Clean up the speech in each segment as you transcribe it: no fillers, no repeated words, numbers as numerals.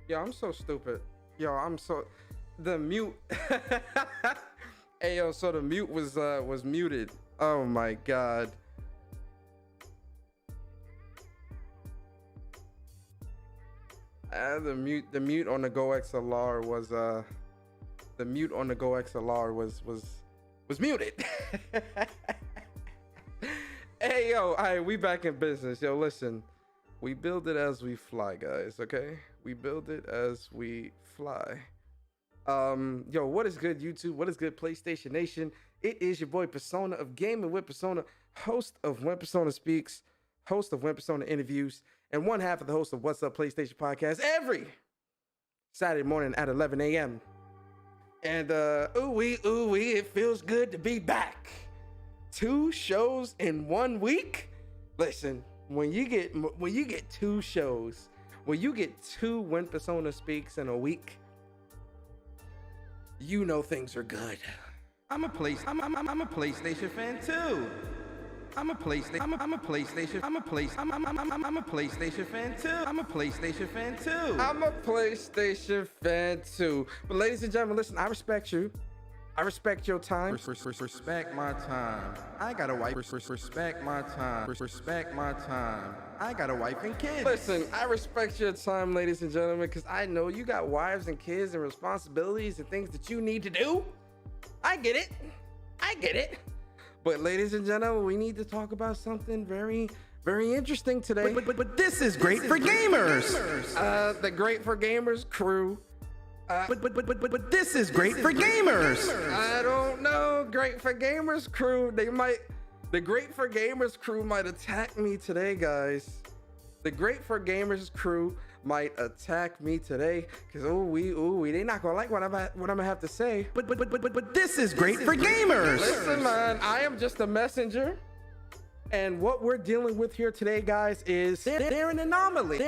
Yo, I'm so stupid. Yo, I'm so the mute. Hey yo, so the mute was muted. Oh my god. The mute on the Go XLR was the mute on the Go XLR was muted. Hey yo, all right, we back in business. Yo, listen. We build it as we fly, guys, okay? We build it as we fly. Yo, what is good, YouTube? What is good, PlayStation Nation? It is your boy Persona of Gaming with Persona, host of When Persona Speaks, host of When Persona Interviews, and one half of the host of What's Up PlayStation Podcast every Saturday morning at 11 a.m. And ooh wee, it feels good to be back. 2 shows in 1 week. Listen. When you get 2 shows, when you get 2 When Persona Speaks in a week, you know things are good. I'm a PlayStation fan too. I'm a PlayStation fan too. I'm a PlayStation fan too. But ladies and gentlemen, listen, I respect you. I respect your time. Respect my time. I got a wife. Respect my time. Respect my time. I got a wife and kids. Listen, I respect your time, ladies and gentlemen, because I know you got wives and kids and responsibilities and things that you need to do. I get it. But ladies and gentlemen, we need to talk about something very, very interesting today. But this is great for gamers. The Great for Gamers crew. But this is great for gamers. I don't know. Great for Gamers crew. The Great for Gamers crew might attack me today, guys. The Great for Gamers crew might attack me today because they not gonna like what I'm gonna have to say. But this is great for gamers. Listen, man, I am just a messenger. And what we're dealing with here today, guys, is they're an anomaly.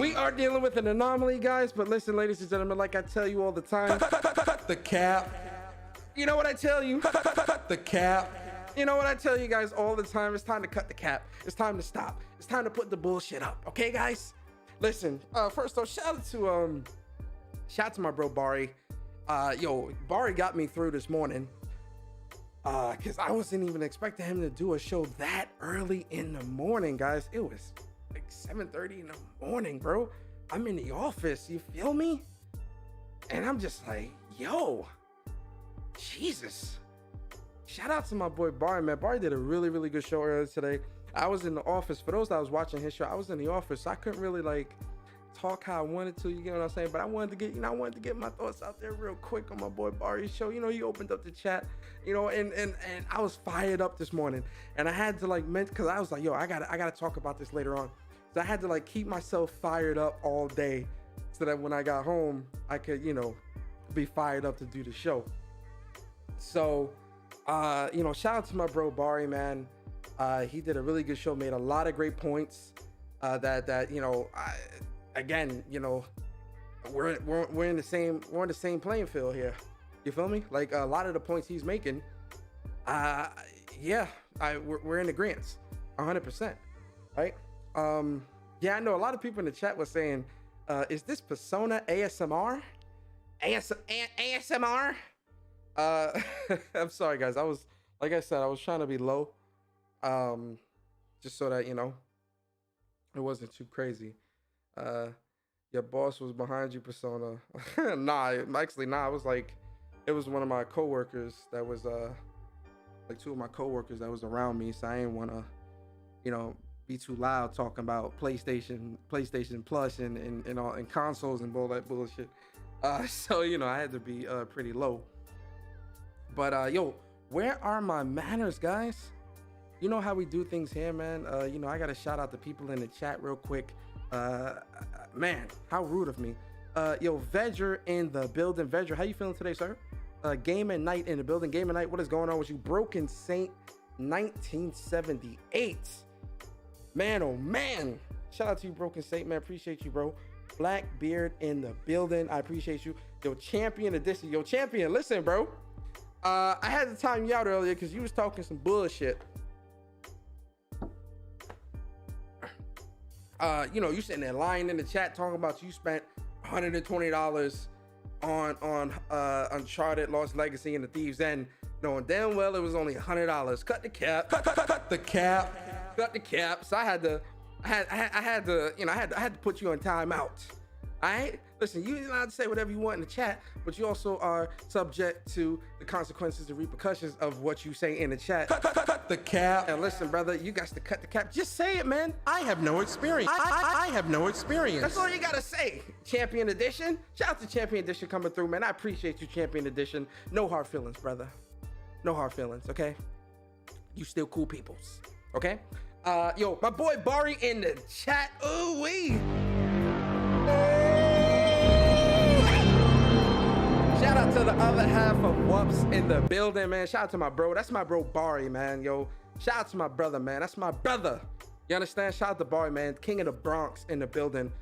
We are dealing with an anomaly, guys. But listen, ladies and gentlemen, like I tell you all the time, the cap. You know what I tell you? The cap. You know what I tell you guys all the time? It's time to cut the cap. It's time to stop. It's time to put the bullshit up. Okay, guys? Listen, first off, shout out to my bro Bari. Yo, Bari got me through this morning. Because I wasn't even expecting him to do a show that early in the morning, guys. It was like 7:30 in the morning, bro. I'm in the office, you feel me? And I'm just like, yo, Jesus. Shout out to my boy Barry, man. Barry did a really, really good show earlier today. I was in the office. For those that was watching his show, I was in the office, so I couldn't really like talk how I wanted to, you get what I'm saying? But I wanted to get my thoughts out there real quick on my boy Barry's show. You know, he opened up the chat, you know, and I was fired up this morning, and I had to like because I was like, yo, I gotta talk about this later on. So I had to like keep myself fired up all day so that when I got home, I could, you know, be fired up to do the show. So, you know, shout out to my bro Barry, man. He did a really good show, made a lot of great points that you know, again, you know, we're in the same playing field here. You feel me? Like a lot of the points he's making, yeah, we're in agreement, 100%, right? Yeah, I know a lot of people in the chat were saying, is this Persona ASMR? ASMR? I'm sorry, guys. Like I said, I was trying to be low, just so that you know, it wasn't too crazy. Your boss was behind you, Persona. Nah, it was like, it was one of my coworkers that was like 2 of my coworkers that was around me, so I didn't want to, you know, be too loud talking about PlayStation Plus and all and consoles and all that bullshit. So you know, I had to be pretty low. But yo, where are my manners, guys? You know how we do things here, man. You know, I gotta shout out the people in the chat real quick. Man, how rude of me. Yo, Vedger in the building. Vedger, how you feeling today, sir? Game and Night in the building. Game and Night, what is going on with you? Broken Saint 1978. Man, oh man. Shout out to you, Broken Saint, man. Appreciate you, bro. Blackbeard in the building. I appreciate you. Yo, Champion Edition. Yo, Champion, listen, bro. I had to time you out earlier because you was talking some bullshit. You know, you sitting there lying in the chat talking about you spent $120 on Uncharted, Lost Legacy, and the Thieves End, knowing damn well it was only $100. Cut the cap. Cut the cap. Cut the cap. So I had to, you know, I had to put you on timeout. All right, listen, you're allowed to say whatever you want in the chat, but you also are subject to the consequences and repercussions of what you say in the chat. Cut the cap. And listen, brother, you got to cut the cap. Just say it, man. I have no experience. I have no experience. That's all you gotta say. Champion Edition. Shout out to Champion Edition coming through, man. I appreciate you, Champion Edition. No hard feelings, brother. No hard feelings, okay? You still cool peoples, okay? Yo, my boy Bari in the chat. Ooh wee. Shout out to the other half of Whoops in the building, man. Shout out to my bro. That's my bro Bari, man. Yo, shout out to my brother, man. That's my brother. You understand? Shout out to Bari, man. King of the Bronx in the building.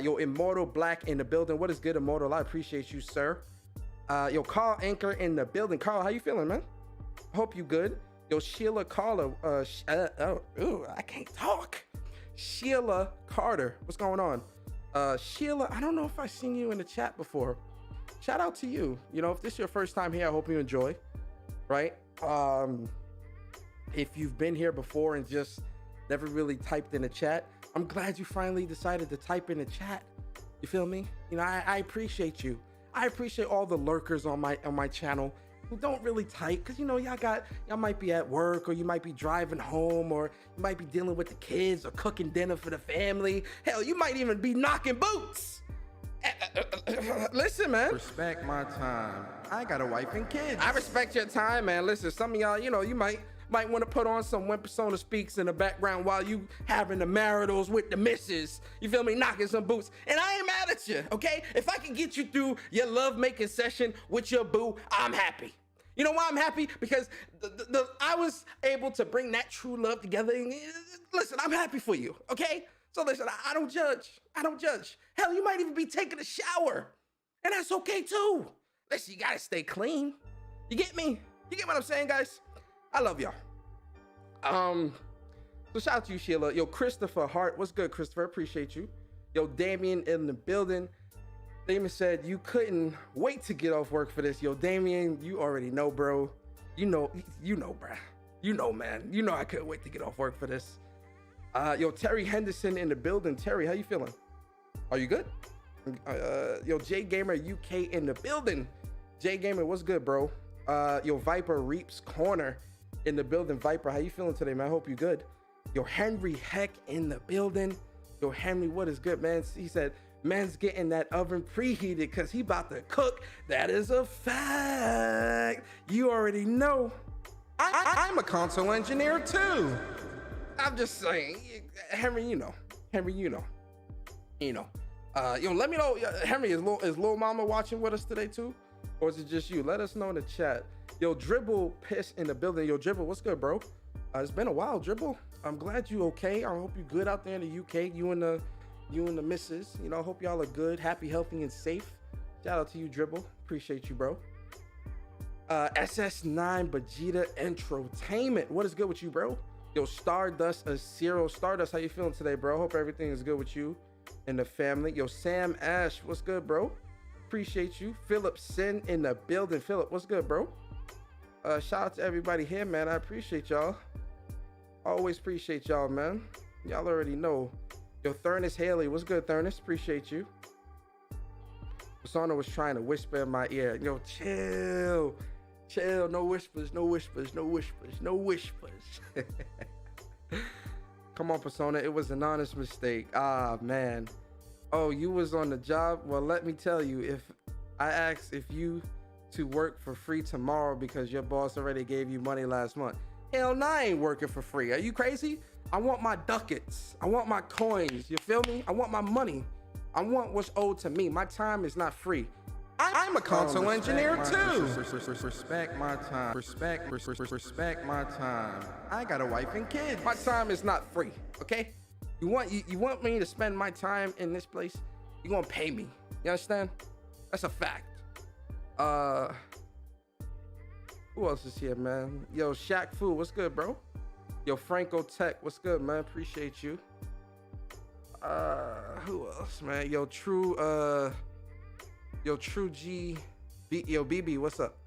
Yo, Immortal Black in the building. What is good, Immortal? I appreciate you, sir. Yo, Carl Anchor in the building. Carl, how you feeling, man? Hope you good. Yo, Sheila Carter. I can't talk. Sheila Carter. What's going on? Sheila, I don't know if I've seen you in the chat before. Shout out to you. You know, if this is your first time here, I hope you enjoy, right? If you've been here before and just never really typed in the chat, I'm glad you finally decided to type in the chat. You feel me? You know, I appreciate you. I appreciate all the lurkers on my channel who don't really type, because you know y'all might be at work, or you might be driving home, or you might be dealing with the kids or cooking dinner for the family. Hell, you might even be knocking boots. Listen, man. Respect my time. I got a wife and kids. I respect your time, man. Listen, some of y'all, you know, you might want to put on some When Persona Speaks in the background while you having the maritals with the missus. You feel me? Knocking some boots. And I ain't mad at you, okay? If I can get you through your love-making session with your boo, I'm happy. You know why I'm happy? Because I was able to bring that true love together. And, listen, I'm happy for you, okay? So listen, I don't judge. I don't judge. Hell, you might even be taking a shower, and that's okay too. Listen, you gotta stay clean. You get me? You get what I'm saying, guys? I love y'all. So shout out to you, Sheila. Yo, Christopher Hart. What's good, Christopher? Appreciate you. Yo, Damien in the building. Damien said you couldn't wait to get off work for this. Yo, Damien, you already know, bro. You know, bruh. You know, man. You know I couldn't wait to get off work for this. Yo, Terry Henderson in the building. Terry, how you feeling? Are you good? Yo, J Gamer UK in the building. J Gamer, what's good, bro? Yo, Viper Reaps Corner in the building. Viper, how you feeling today, man? I hope you good. Yo, Henry Heck in the building. Yo, Henry, what is good, man? He said, man's getting that oven preheated because he about to cook. That is a fact. You already know. I'm a console engineer too. I'm just saying, Henry, you know. Henry, you know. You know. Yo, let me know, Henry, is Lil Mama watching with us today too? Or is it just you? Let us know in the chat. Yo, Dribble Piss in the building. Yo, Dribble, what's good, bro? It's been a while, Dribble. I'm glad you okay. I hope you good out there in the UK. You and the missus. You know, I hope y'all are good, happy, healthy, and safe. Shout out to you, Dribble. Appreciate you, bro. SS9 Vegeta Entertainment. What is good with you, bro? Yo, Stardust Zero. Stardust, how you feeling today, bro? Hope everything is good with you and the family. Yo, Sam Ash, what's good, bro? Appreciate you. Philip Sin in the building. Philip, what's good, bro? Shout out to everybody here, man. I appreciate y'all. Always appreciate y'all, man. Y'all already know. Yo, Thurnis Haley, what's good, Thurnis? Appreciate you. Persona was trying to whisper in my ear. Yo, chill. Chill. No whispers, no whispers, no whispers, no whispers. Come on, Persona. It was an honest mistake. Ah, man. Oh, you was on the job? Well, let me tell you, if I asked if you to work for free tomorrow because your boss already gave you money last month. Hell no, I ain't working for free. Are you crazy? I want my ducats. I want my coins. You feel me? I want my money. I want what's owed to me. My time is not free. I'm a console engineer too. Respect my time. Respect my time. I got a wife and kids. My time is not free, okay? You want me to spend my time in this place? You're gonna pay me. You understand? That's a fact. Who else is here, man? Yo, Shaq Fu, what's good, bro? Yo, Franco Tech, what's good, man? Appreciate you. Who else, man? Yo, True G, yo, BB, what's up?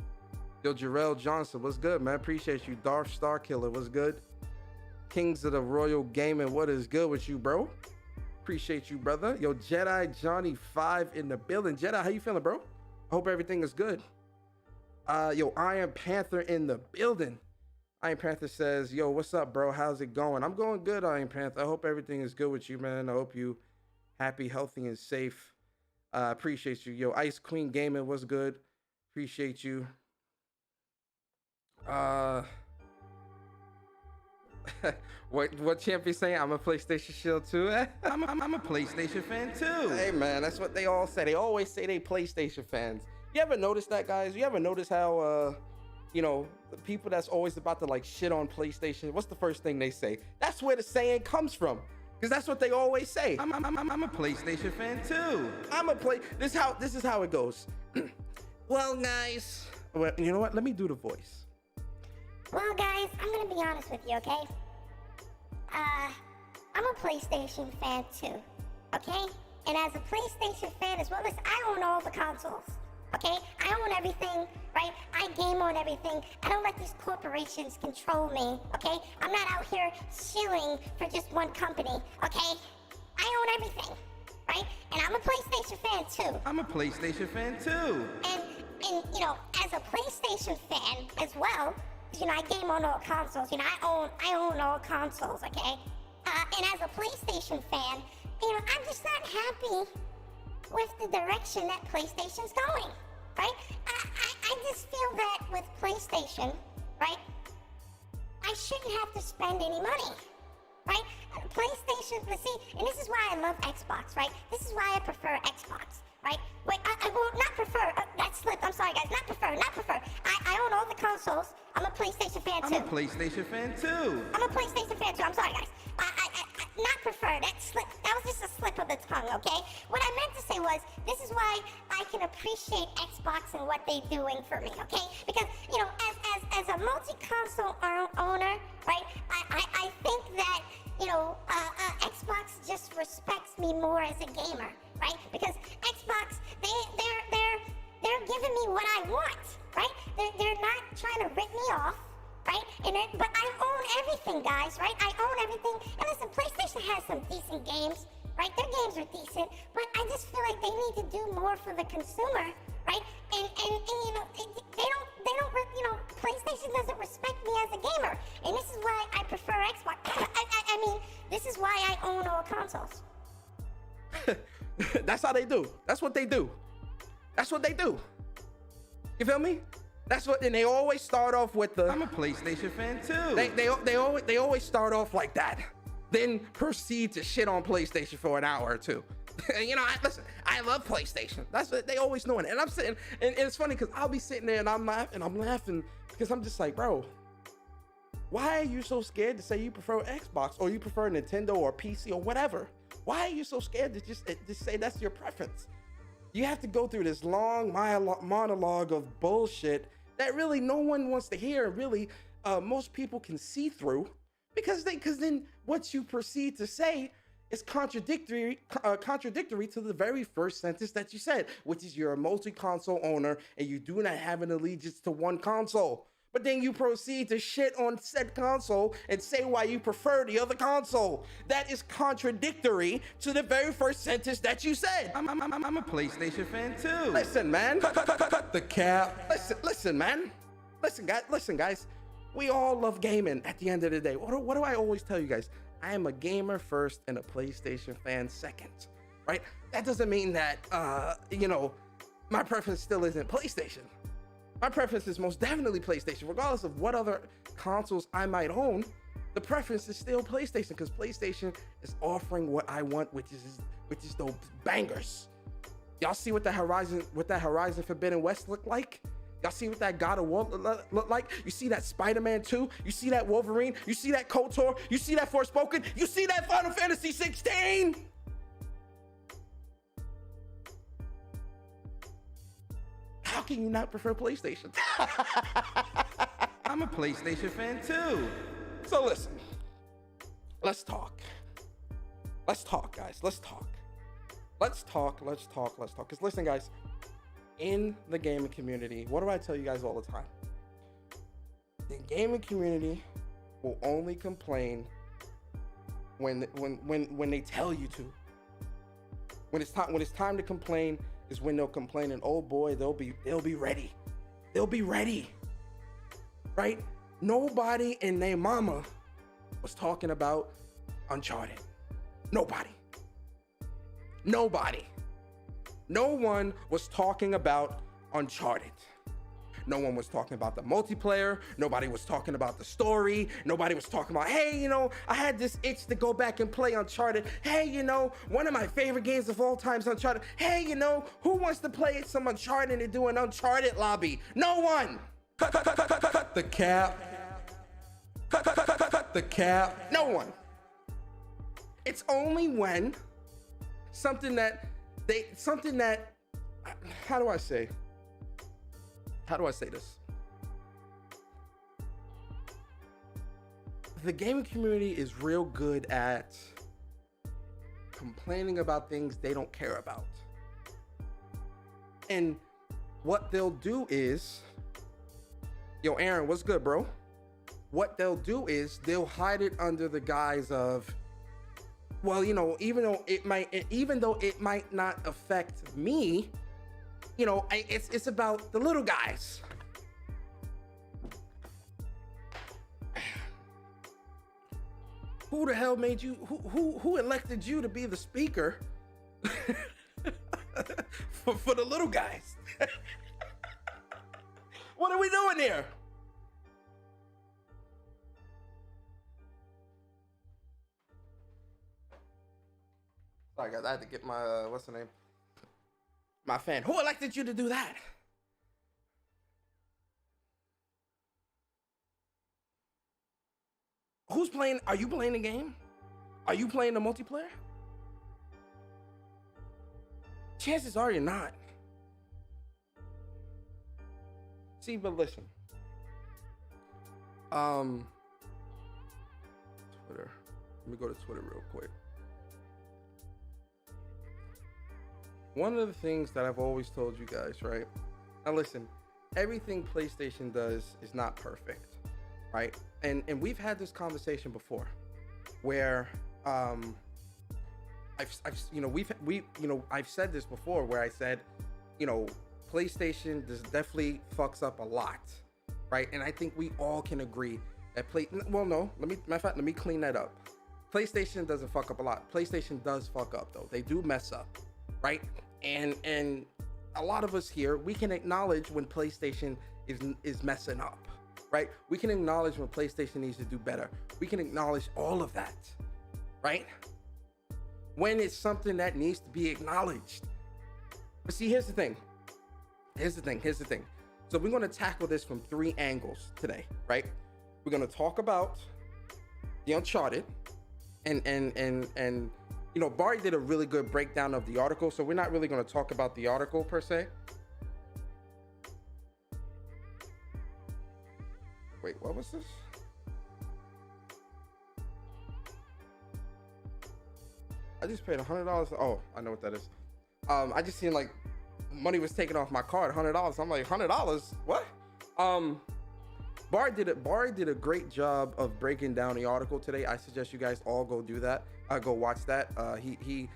Yo, Jarrell Johnson, what's good, man? Appreciate you. Darth Star Killer, what's good? Kings of the Royal Gaming, what is good with you, bro? Appreciate you, brother. Yo, Jedi Johnny 5 in the building. Jedi, how you feeling, bro? I hope everything is good. Yo, Iron Panther in the building. Iron Panther says, yo, what's up, bro? How's it going? I'm going good, Iron Panther. I hope everything is good with you, man. I hope you happy, healthy, and safe. Appreciate you. Yo, Ice Queen Gaming, what's good? Appreciate you. What champion saying? I'm a PlayStation shield too. I'm a PlayStation fan too. Hey man, that's what they all say. They always say they PlayStation fans. You ever notice that, guys? You ever notice how you know, the people that's always about to like shit on PlayStation, what's the first thing they say? That's where the saying comes from, because that's what they always say. I'm a PlayStation fan too. This is how it goes. Well, guys, you know what? Let me do the voice. Well, guys, I'm gonna be honest with you, okay? I'm a PlayStation fan too, okay? And as a PlayStation fan as well, listen, I own all the consoles, okay? I own everything, right? I game on everything. I don't let these corporations control me, okay? I'm not out here shilling for just one company, okay? I own everything, right? And I'm a PlayStation fan too. I'm a PlayStation fan too. And you know, as a PlayStation fan as well, you know, I game on all consoles. You know, I own all consoles, okay? And as a PlayStation fan, you know, I'm just not happy with the direction that PlayStation's going, right? I just feel that with PlayStation, right, I shouldn't have to spend any money, right? PlayStation, but see, and this is why I love Xbox, right? This is why I prefer Xbox, right? Wait, I will not prefer, that slipped, I'm sorry guys, not prefer. I own all the consoles. I'm a PlayStation fan too. I'm a PlayStation fan too. I'm a PlayStation fan too, I'm sorry guys. I not prefer, that slip, that was just a slip of the tongue, okay? What I meant to say was, this is why I can appreciate Xbox and what they're doing for me, okay? Because, you know, as a multi-console owner, right, I think that, you know, Xbox just respects me more as a gamer, right? Because Xbox, they're giving me what I want, right? They're not trying to rip me off, right? But I own everything, guys, right? I own everything. And listen, PlayStation has some decent games, right? Their games are decent, but I just feel like they need to do more for the consumer, right? And you know, they don't, you know, PlayStation doesn't respect me as a gamer, and this is why I prefer Xbox. I mean, this is why I own all consoles. That's how they do. That's what they do. That's what they do. You feel me? That's what, and they always start off with the. I'm a PlayStation fan too. They always start off like that, then proceed to shit on PlayStation for an hour or two. You know, listen, I love PlayStation. That's what they always doing. And I'm sitting, and it's funny because I'll be sitting there and I'm laughing because I'm just like, bro, why are you so scared to say you prefer Xbox or you prefer Nintendo or PC or whatever? Why are you so scared to just say that's your preference? You have to go through this long monologue of bullshit that really no one wants to hear, and really most people can see through, because then what you proceed to say is contradictory to the very first sentence that you said, which is you're a multi-console owner and you do not have an allegiance to one console. But then you proceed to shit on said console and say why you prefer the other console. That is contradictory to the very first sentence that you said. I'm a PlayStation fan too. Listen, man. Cut the cap. Listen, man. Listen, guys. We all love gaming at the end of the day. What do I always tell you guys? I am a gamer first and a PlayStation fan second, right? That doesn't mean that, you know, my preference still isn't PlayStation. My preference is most definitely PlayStation. Regardless of what other consoles I might own, the preference is still PlayStation, because PlayStation is offering what I want, which is those bangers. Y'all see what that Horizon Forbidden West look like? Y'all see what that God of War look like? You see that Spider-Man 2? You see that Wolverine? You see that KOTOR? You see that Forspoken? You see that Final Fantasy 16? How can you not prefer PlayStation? I'm a PlayStation fan too. So listen, let's talk. let's talk, guys. Let's talk. Because listen, guys, in the gaming community, what do I tell you guys all the time? The gaming community will only complain when they tell you to. When it's time to complain is when they'll complain, and oh boy, they'll be ready. They'll be ready. Right? Nobody in their mama was talking about Uncharted. Nobody. No one was talking about Uncharted. No one was talking about the multiplayer. Nobody was talking about the story. Nobody was talking about, hey, I had this itch to go back and play Uncharted. Hey, one of my favorite games of all time is Uncharted. Hey, who wants to play some Uncharted and do an Uncharted lobby? No one. Cut the cap. Cut the cap. No one. It's only when something that how do I say this? The gaming community is real good at complaining about things they don't care about. And what they'll do is, yo, Aaron, what's good, bro? What they'll do is they'll hide it under the guise of, well, even though it might not affect me, it's about the little guys. Who the hell made you? Who elected you to be the speaker for the little guys? What are we doing here? Sorry, guys, I had to get my what's the name? My fan. Who elected you to do that? Who's playing? Are you playing the game? Are you playing the multiplayer? Chances are you're not. See, but listen. Twitter. Let me go to Twitter real quick. One of the things that I've always told you guys, right? Now listen, everything PlayStation does is not perfect, right? And we've had this conversation before, where I've said this before, where I said, PlayStation definitely fucks up a lot, right? And I think we all can agree that let me clean that up. PlayStation doesn't fuck up a lot. PlayStation does fuck up though. They do mess up, right? And a lot of us here, we can acknowledge when PlayStation is messing up, right? We can acknowledge when PlayStation needs to do better. We can acknowledge all of that, right? When it's something that needs to be acknowledged. But see, here's the thing. So we're going to tackle this from 3 angles today, right? We're going to talk about the Uncharted and Barry did a really good breakdown of the article, so we're not really going to talk about the article per se. Wait, what was this? I just paid $100. Oh, I know what that is. I just seen like money was taken off my card, $100. I'm like, $100? What? Barry did a great job of breaking down the article today. I suggest you guys all go do that. Go watch that. He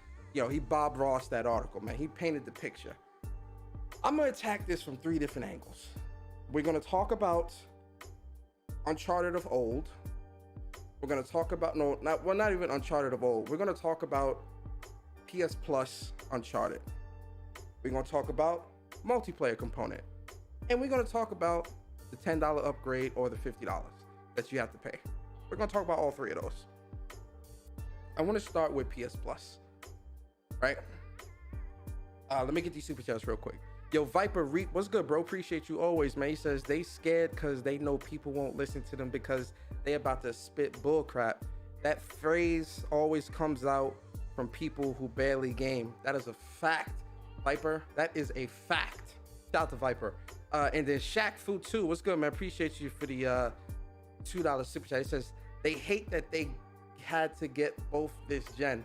Bob Ross that article, man. He painted the picture. I'm gonna attack this from 3 different angles. We're gonna talk about Uncharted of old. We're gonna talk about not even Uncharted of old. We're gonna talk about PS Plus Uncharted. We're gonna talk about multiplayer component, and we're gonna talk about the $10 upgrade or the $50 that you have to pay. We're gonna talk about all 3 of those. I want to start with PS Plus, right? Let me get these super chats real quick. Yo, Viper Reap, what's good, bro? Appreciate you always, man. He says they scared because they know people won't listen to them because they about to spit bull crap. That phrase always comes out from people who barely game. That is a fact, Viper. That is a fact. Shout out to Viper. And then Shaq Food 2, what's good, man? Appreciate you for the $2 super chat. He says they hate that they had to get both this gen.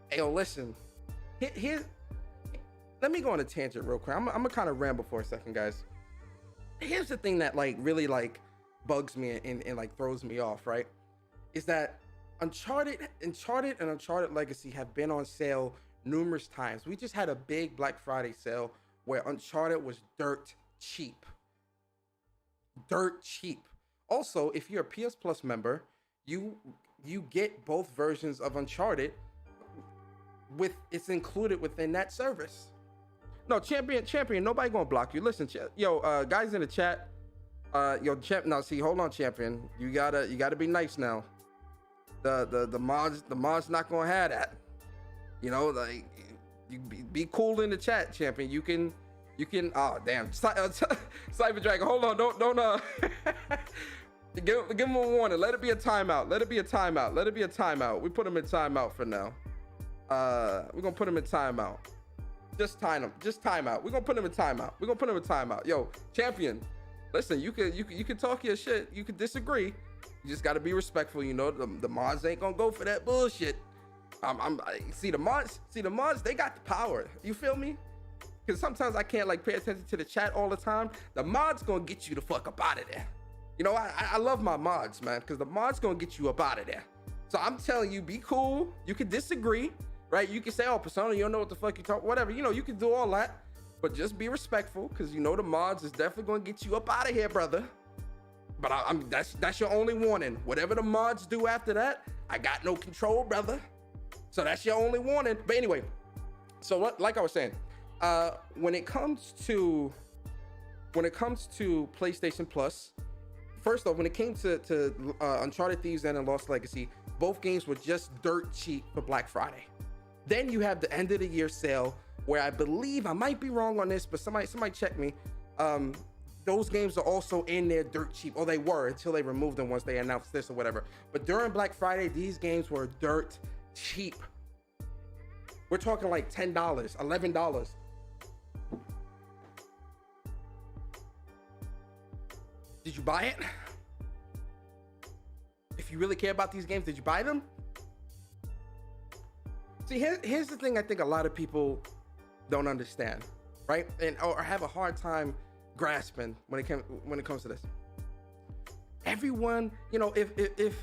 Hey, yo, listen. Here, let me go on a tangent real quick. I'm gonna kind of ramble for a second, guys. Here's the thing that like really like bugs me and like throws me off, right? Is that Uncharted and Uncharted Legacy have been on sale numerous times. We just had a big Black Friday sale where Uncharted was dirt cheap. Dirt cheap. Also, if you're a PS Plus member, you get both versions of Uncharted with it's included within that service. No, champion, nobody gonna block you. Listen, guys in the chat, now see, hold on, champion. You gotta be nice now. The mods not gonna have that. You know, like you be cool in the chat, champion. You can oh damn, Cyber Dragon, hold on, don't give him a warning. Let it be a timeout. We put him in timeout for now. We're gonna put him in timeout. Just time out. We're gonna put him in timeout. Yo, champion, listen, you can talk your shit. You can disagree. You just gotta be respectful. You know, the mods ain't gonna go for that bullshit. See the mods, they got the power. You feel me? Because sometimes I can't like pay attention to the chat all the time. The mods gonna get you the fuck up out of there. You know, I love my mods, man, because the mods gonna get you up out of there. So I'm telling you, be cool. You can disagree. Right? You can say, oh, Persona, you don't know what the fuck you talk, whatever. You know, you can do all that, but just be respectful, because you know the mods is definitely going to get you up out of here, brother. But that's your only warning. Whatever the mods do after that, I got no control, brother. So that's your only warning. But anyway, so like I was saying, when it comes to PlayStation Plus, first off, when it came to Uncharted Thieves and Lost Legacy, both games were just dirt cheap for Black Friday. Then you have the end of the year sale, where I believe, I might be wrong on this, but somebody check me. Those games are also in there dirt cheap, or they were until they removed them once they announced this or whatever. But during Black Friday, these games were dirt cheap. We're talking like $10, $11. Did you buy it? If you really care about these games, did you buy them? See, here's the thing I think a lot of people don't understand, right? Or have a hard time grasping when it comes to this. Everyone, you know, if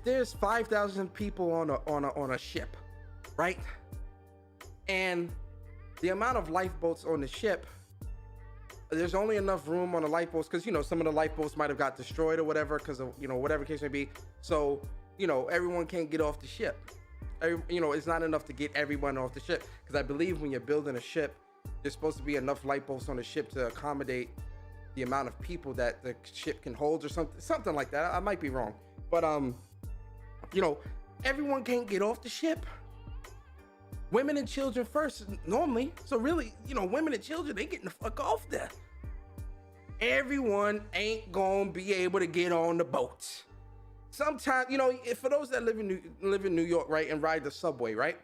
there's 5,000 people on a ship, right? And the amount of lifeboats on the ship, there's only enough room on the lifeboats because, you know, some of the lifeboats might have got destroyed or whatever because of, you know, whatever case may be. So, you know, everyone can't get off the ship. You know, it's not enough to get everyone off the ship, because I believe when you're building a ship, there's supposed to be enough lifeboats on the ship to accommodate the amount of people that the ship can hold, or something like that. I might be wrong, but you know, everyone can't get off the ship. Women and children first normally. So really, you know, women and children, they getting the fuck off there. Everyone ain't gonna be able to get on the boat. Sometimes, you know, for those that live in New York, right, and ride the subway, right?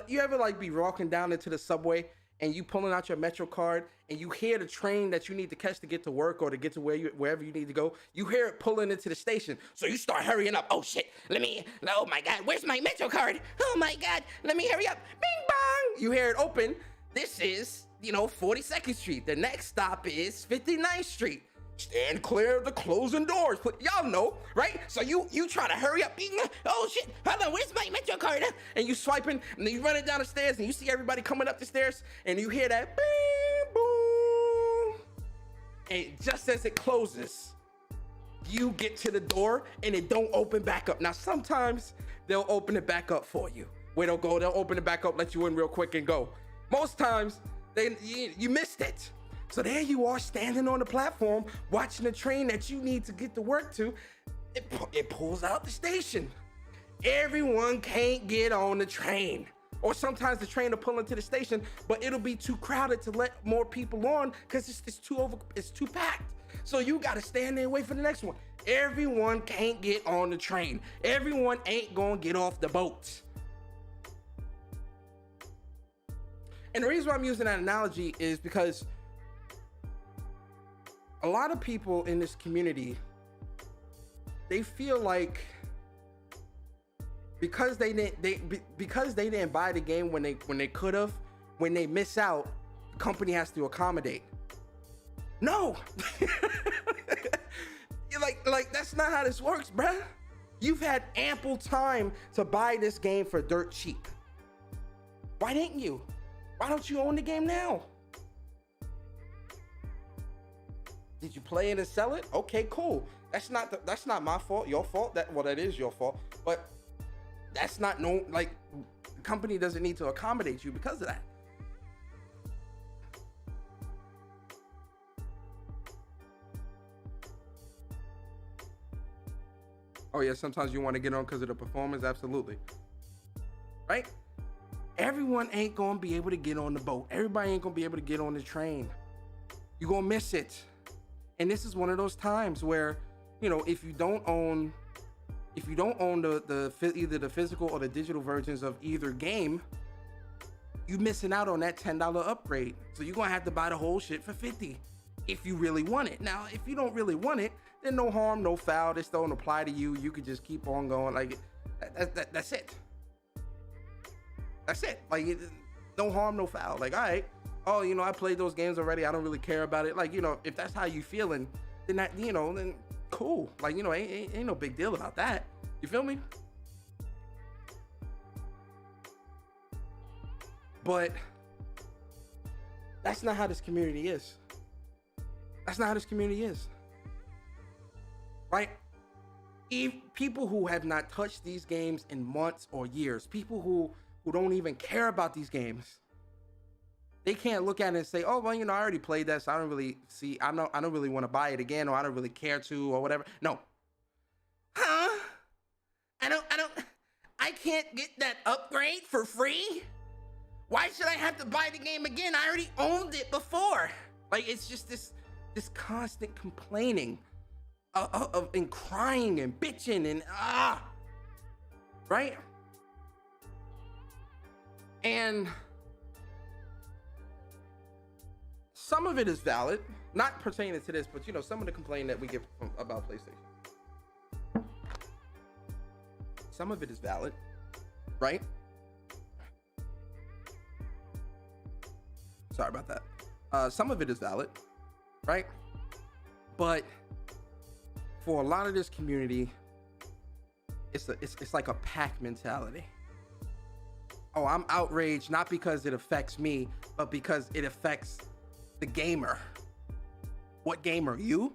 You ever like be walking down into the subway and you pulling out your Metro card and you hear the train that you need to catch to get to work or to get to wherever you need to go? You hear it pulling into the station, so you start hurrying up. Oh shit! Oh my God, where's my Metro card? Oh my God, let me hurry up! Bing bong! You hear it open. This is, you know, 42nd Street. The next stop is 59th Street. Stand clear of the closing doors. Y'all know, right? So you try to hurry up. Oh shit, hold on, where's my Metro card? And you swiping, and then you running down the stairs, and you see everybody coming up the stairs, and you hear that bing, boom. And just as it closes, you get to the door, and it don't open back up. Now, sometimes they'll open it back up for you. Where they'll open it back up, let you in real quick and go. Most times, you missed it. So there you are standing on the platform watching the train that you need to get to work to. It pulls out the station. Everyone can't get on the train. Or sometimes the train will pull into the station, but it'll be too crowded to let more people on because it's too packed. So you gotta stand there and wait for the next one. Everyone can't get on the train. Everyone ain't gonna get off the boat. And the reason why I'm using that analogy is because a lot of people in this community, they feel like because because they didn't buy the game when they could have, when they miss out, the company has to accommodate. No. like that's not how this works, bruh. You've had ample time to buy this game for dirt cheap. Why didn't you? Why don't you own the game now? Did you play it and sell it? Okay, cool. That's not my fault, your fault. That is your fault. But that's not the company doesn't need to accommodate you because of that. Oh yeah, sometimes you want to get on because of the performance, absolutely. Right? Everyone ain't gonna be able to get on the boat. Everybody ain't gonna be able to get on the train. You're gonna miss it. And this is one of those times where, if you don't own the either the physical or the digital versions of either game, you missing out on that $10 upgrade. So you're gonna have to buy the whole shit for $50 if you really want it. Now, if you don't really want it, then no harm, no foul. This don't apply to you. You could just keep on going. Like that's it. That's it. Like no harm, no foul. Like, all right. Oh, I played those games already. I don't really care about it. Like, if that's how you feeling, then then cool. Like, ain't no big deal about that. You feel me? But that's not how this community is. That's not how this community is. Right? People who have not touched these games in months or years, people who don't even care about these games, they can't look at it and say, oh, well, I already played that, so I don't really want to buy it again, or I don't really care to, or whatever. No. Huh? I can't get that upgrade for free? Why should I have to buy the game again? I already owned it before. Like, it's just this constant complaining and crying and bitching and right? And some of it is valid, not pertaining to this, but some of the complaint that we get about PlayStation. Some of it is valid, right? Sorry about that. Some of it is valid, right? But for a lot of this community, it's like a pack mentality. Oh, I'm outraged not because it affects me, but because it affects the gamer. What gamer? You?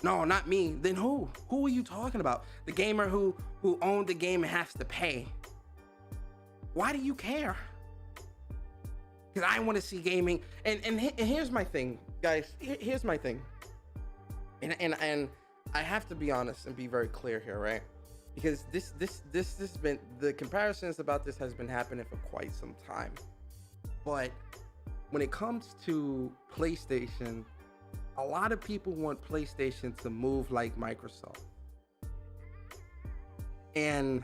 No, not me. Then who? Who are you talking about? The gamer who owned the game and has to pay. Why do you care? Because I want to see gaming. And here's my thing, guys. Here's my thing. And I have to be honest and be very clear here, right? Because this has been, the comparisons about this has been happening for quite some time. But when it comes to PlayStation, a lot of people want PlayStation to move like Microsoft. And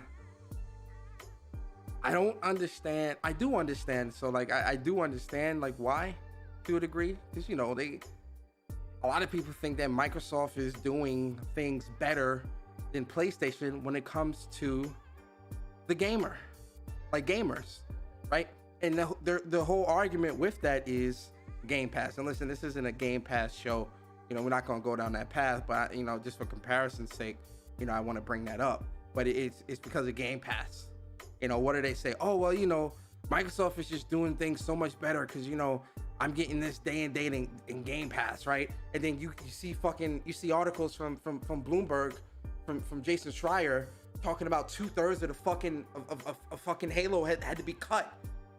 I don't understand. I do understand. So I do understand why to a degree. Because a lot of people think that Microsoft is doing things better than PlayStation when it comes to the gamer, gamers, right? And the whole argument with that is Game Pass. And listen, this isn't a Game Pass show. We're not going to go down that path, but just for comparison's sake, I want to bring that up. But it's because of Game Pass. What do they say? Oh, well, Microsoft is just doing things so much better because, I'm getting this day and date in Game Pass, right? And then you see articles from Bloomberg, from Jason Schreier talking about 2/3 of the fucking Halo had to be cut.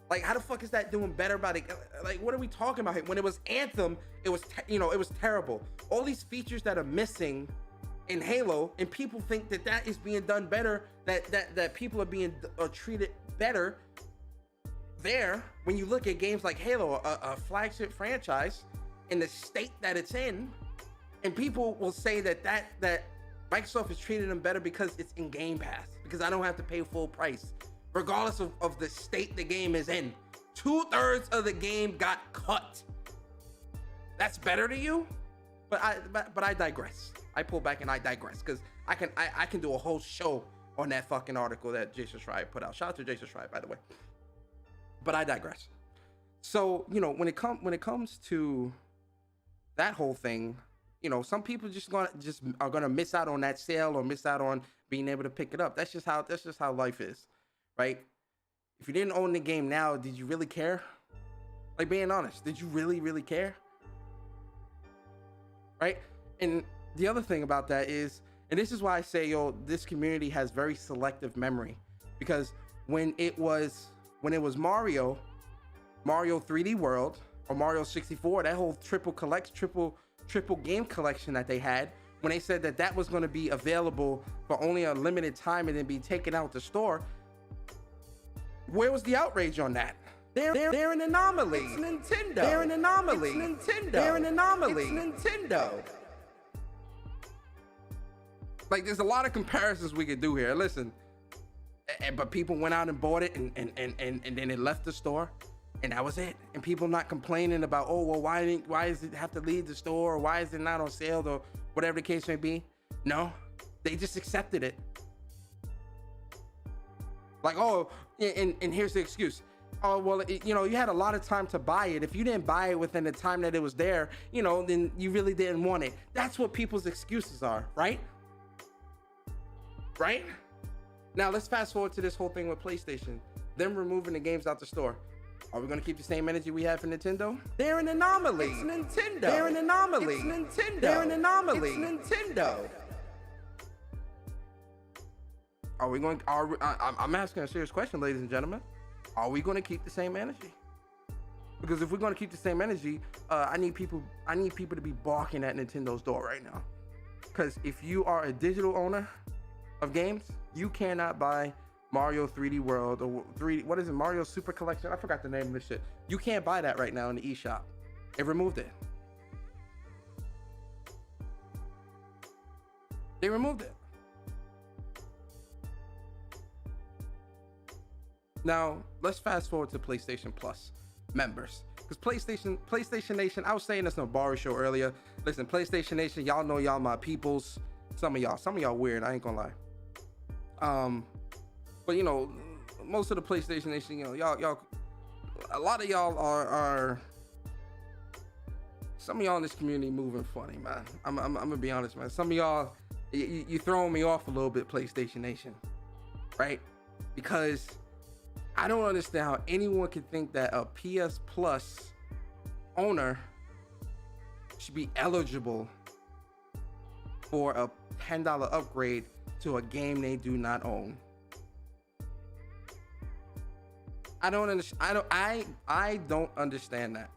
Like, how the fuck is that doing better about it? Like, what are we talking about here? When it was Anthem, it was it was terrible. All these features that are missing in Halo, and people think that is being done better, that people are being treated better there. When you look at games like Halo, a flagship franchise, in the state that it's in, and people will say that Microsoft is treating them better because it's in Game Pass, because I don't have to pay full price, regardless of the state the game is in. 2/3 of the game got cut. That's better to you? But I digress. I pull back and I digress, because I can do a whole show on that fucking article that Jason Schreier put out. Shout out to Jason Schreier, by the way. But I digress. So, you know, when it comes to that whole thing, you know, some people are gonna miss out on that sale or miss out on being able to pick it up. That's just how life is, right? If you didn't own the game now, did you really care? Like, being honest, did you really care? Right? And the other thing about that is, and this is why I say, yo, this community has very selective memory, because when it was Mario 3D World or Mario 64, that whole triple game collection that they had, when they said that was going to be available for only a limited time and then be taken out the store, where was the outrage on that? They're an anomaly. It's Nintendo. They're an anomaly. It's Nintendo. They're an anomaly. It's Nintendo. Like, there's a lot of comparisons we could do here. Listen, but people went out and bought it, and then it left the store, and that was it. And people not complaining about, oh, well, why does it have to leave the store, or why is it not on sale, or whatever the case may be. No, they just accepted it. Like, oh, and here's the excuse. Oh, well, you know, you had a lot of time to buy it. If you didn't buy it within the time that it was there, you know, then you really didn't want it. That's what people's excuses are, right? Right? Now, let's fast forward to this whole thing with PlayStation. Them removing the games out the store. Are we going to keep the same energy we have for Nintendo? They're an anomaly. It's Nintendo. They're an anomaly. It's Nintendo. They're an anomaly. It's Nintendo. I'm asking a serious question, ladies and gentlemen. Are we going to keep the same energy? Because if we're going to keep the same energy, I need people to be barking at Nintendo's door right now. Because if you are a digital owner of games, you cannot buy Mario 3D World or Mario Super Collection. I forgot the name of this shit. You can't buy that right now in the eShop. It removed it. They removed it. Now, let's fast forward to PlayStation Plus members. Because PlayStation Nation, I was saying this on a Barry show earlier. Listen, PlayStation Nation, y'all know y'all my peoples. Some of y'all weird, I ain't gonna lie. But you know, most of the PlayStation Nation, you know, y'all, a lot of y'all are some of y'all in this community moving funny, man. I'm gonna be honest, man. Some of y'all, you throwing me off a little bit, PlayStation Nation, right? Because I don't understand how anyone could think that a PS Plus owner should be eligible for a $10 upgrade to a game they do not own. I don't understand that.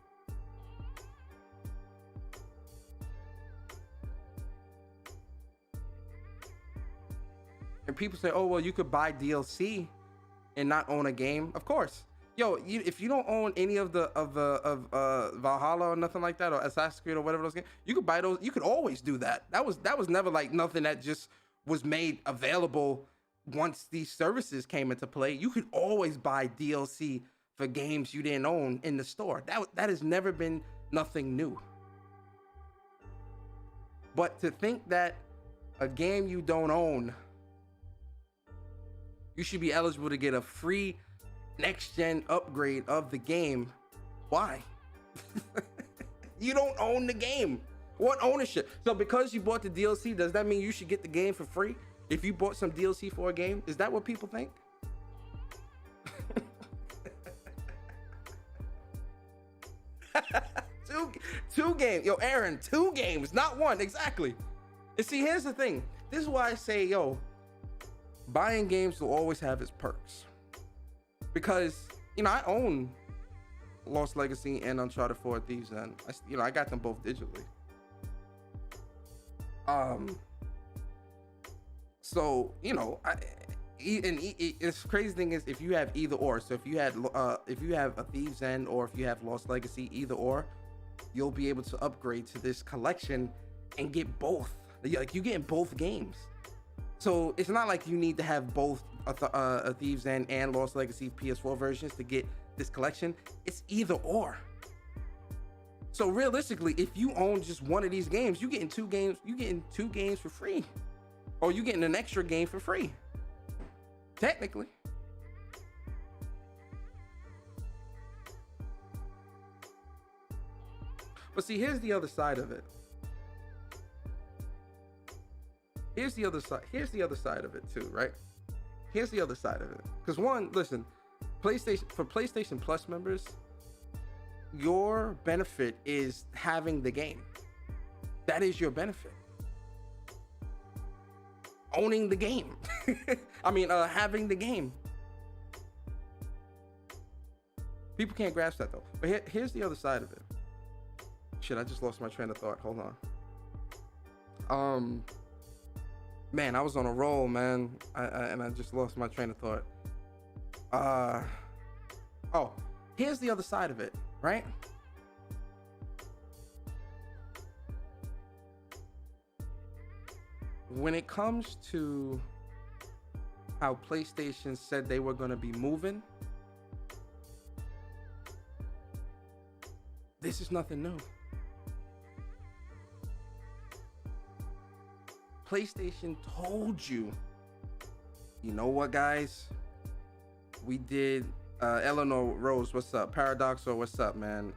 And people say, "Oh, well, you could buy DLC and not own a game." Of course. Yo, if you don't own any of Valhalla or nothing like that, or Assassin's Creed or whatever those games, you could buy those. You could always do that. That was never like nothing that just was made available once these services came into play. You could always buy DLC for games you didn't own in the store. That has never been nothing new. But to think that a game you don't own, you should be eligible to get a free next-gen upgrade of the game. Why? You don't own the game. What ownership? So because you bought the DLC, does that mean you should get the game for free? If you bought some DLC for a game, is that what people think? Two games. Yo, Aaron, 2 games, not one, exactly. And see, here's the thing. This is why I say, yo, buying games will always have its perks. Because, you know, I own Lost Legacy and Uncharted 4 Thieves, and I got them both digitally. So, you know, it's crazy thing is, if you have either or, so if you have a Thieves End or if you have Lost Legacy, either or, you'll be able to upgrade to this collection and get both. Like, you getting both games. So it's not like you need to have both a Thieves End and Lost Legacy PS4 versions to get this collection. It's either or. So realistically, if you own just one of these games, you're getting 2 games. You're getting 2 games for free, or you're getting an extra game for free. Technically. But see, here's the other side of it. Here's the other side of it too, right? Here's the other side of it. Because one, listen, PlayStation Plus members, your benefit is having the game. That is your benefit. Owning the game. Having the game. People can't grasp that though. But here's the other side of it. Shit, I just lost my train of thought. Hold on. Man, I was on a roll, man. And I just lost my train of thought. Oh, here's the other side of it, right? When it comes to how PlayStation said they were going to be moving, this is nothing new. PlayStation told you, you know what, guys? We did, Eleanor Rose, what's up? Paradox, or what's up, man?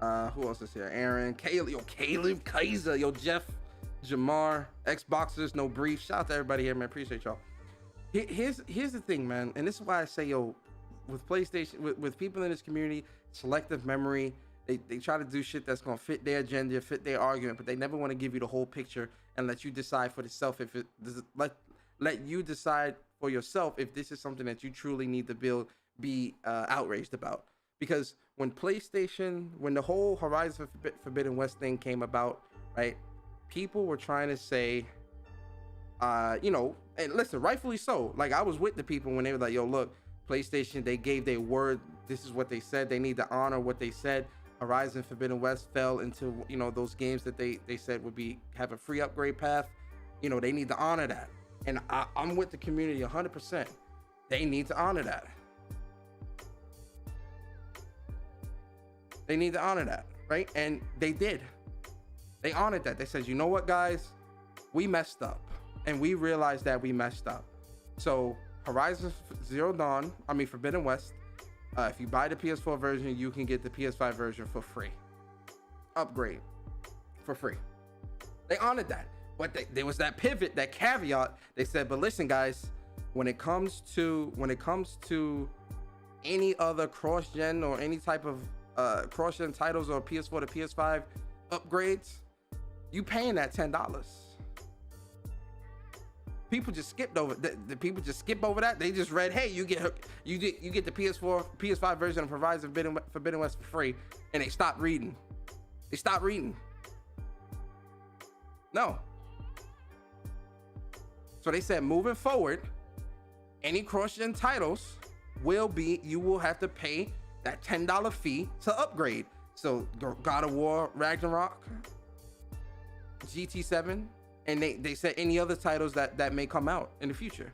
Who else is here? Aaron, Caleb, Kaiser, Jeff, Jamar, Xboxers, No Brief. Shout out to everybody here, man. Appreciate y'all. Here's the thing, man. And this is why I say, with PlayStation, with people in this community, selective memory, they try to do shit that's gonna fit their agenda, fit their argument, but they never want to give you the whole picture and let you decide for yourself if it does. Let you decide for yourself if this is something that you truly need to be outraged about. Because when the whole Horizon Forbidden West thing came about, right? People were trying to say, and listen, rightfully so. Like, I was with the people when they were like, yo, look, PlayStation, they gave their word. This is what they said. They need to honor what they said. Horizon Forbidden West fell into, those games that they said would have a free upgrade path. They need to honor that. And I'm with the community 100%. They need to honor that. They need to honor that, right? And they did. They honored that. They said, you know what, guys? We messed up. And we realized that we messed up. So Horizon Forbidden West, if you buy the PS4 version, you can get the PS5 version for free. Upgrade for free. They honored that. But there was that pivot, that caveat. They said, but listen, guys, when it comes to any other cross-gen or any type of cross-gen titles or PS4 to PS5 upgrades, you paying that $10. People just skipped over the people just skip over that. They just read, hey, you get the PS5 version of Horizon Forbidden West for free, and they stopped reading. No. So they said, moving forward, any cross-gen titles you will have to pay that $10 fee to upgrade. So God of War, Ragnarok, GT7, and they said any other titles that may come out in the future.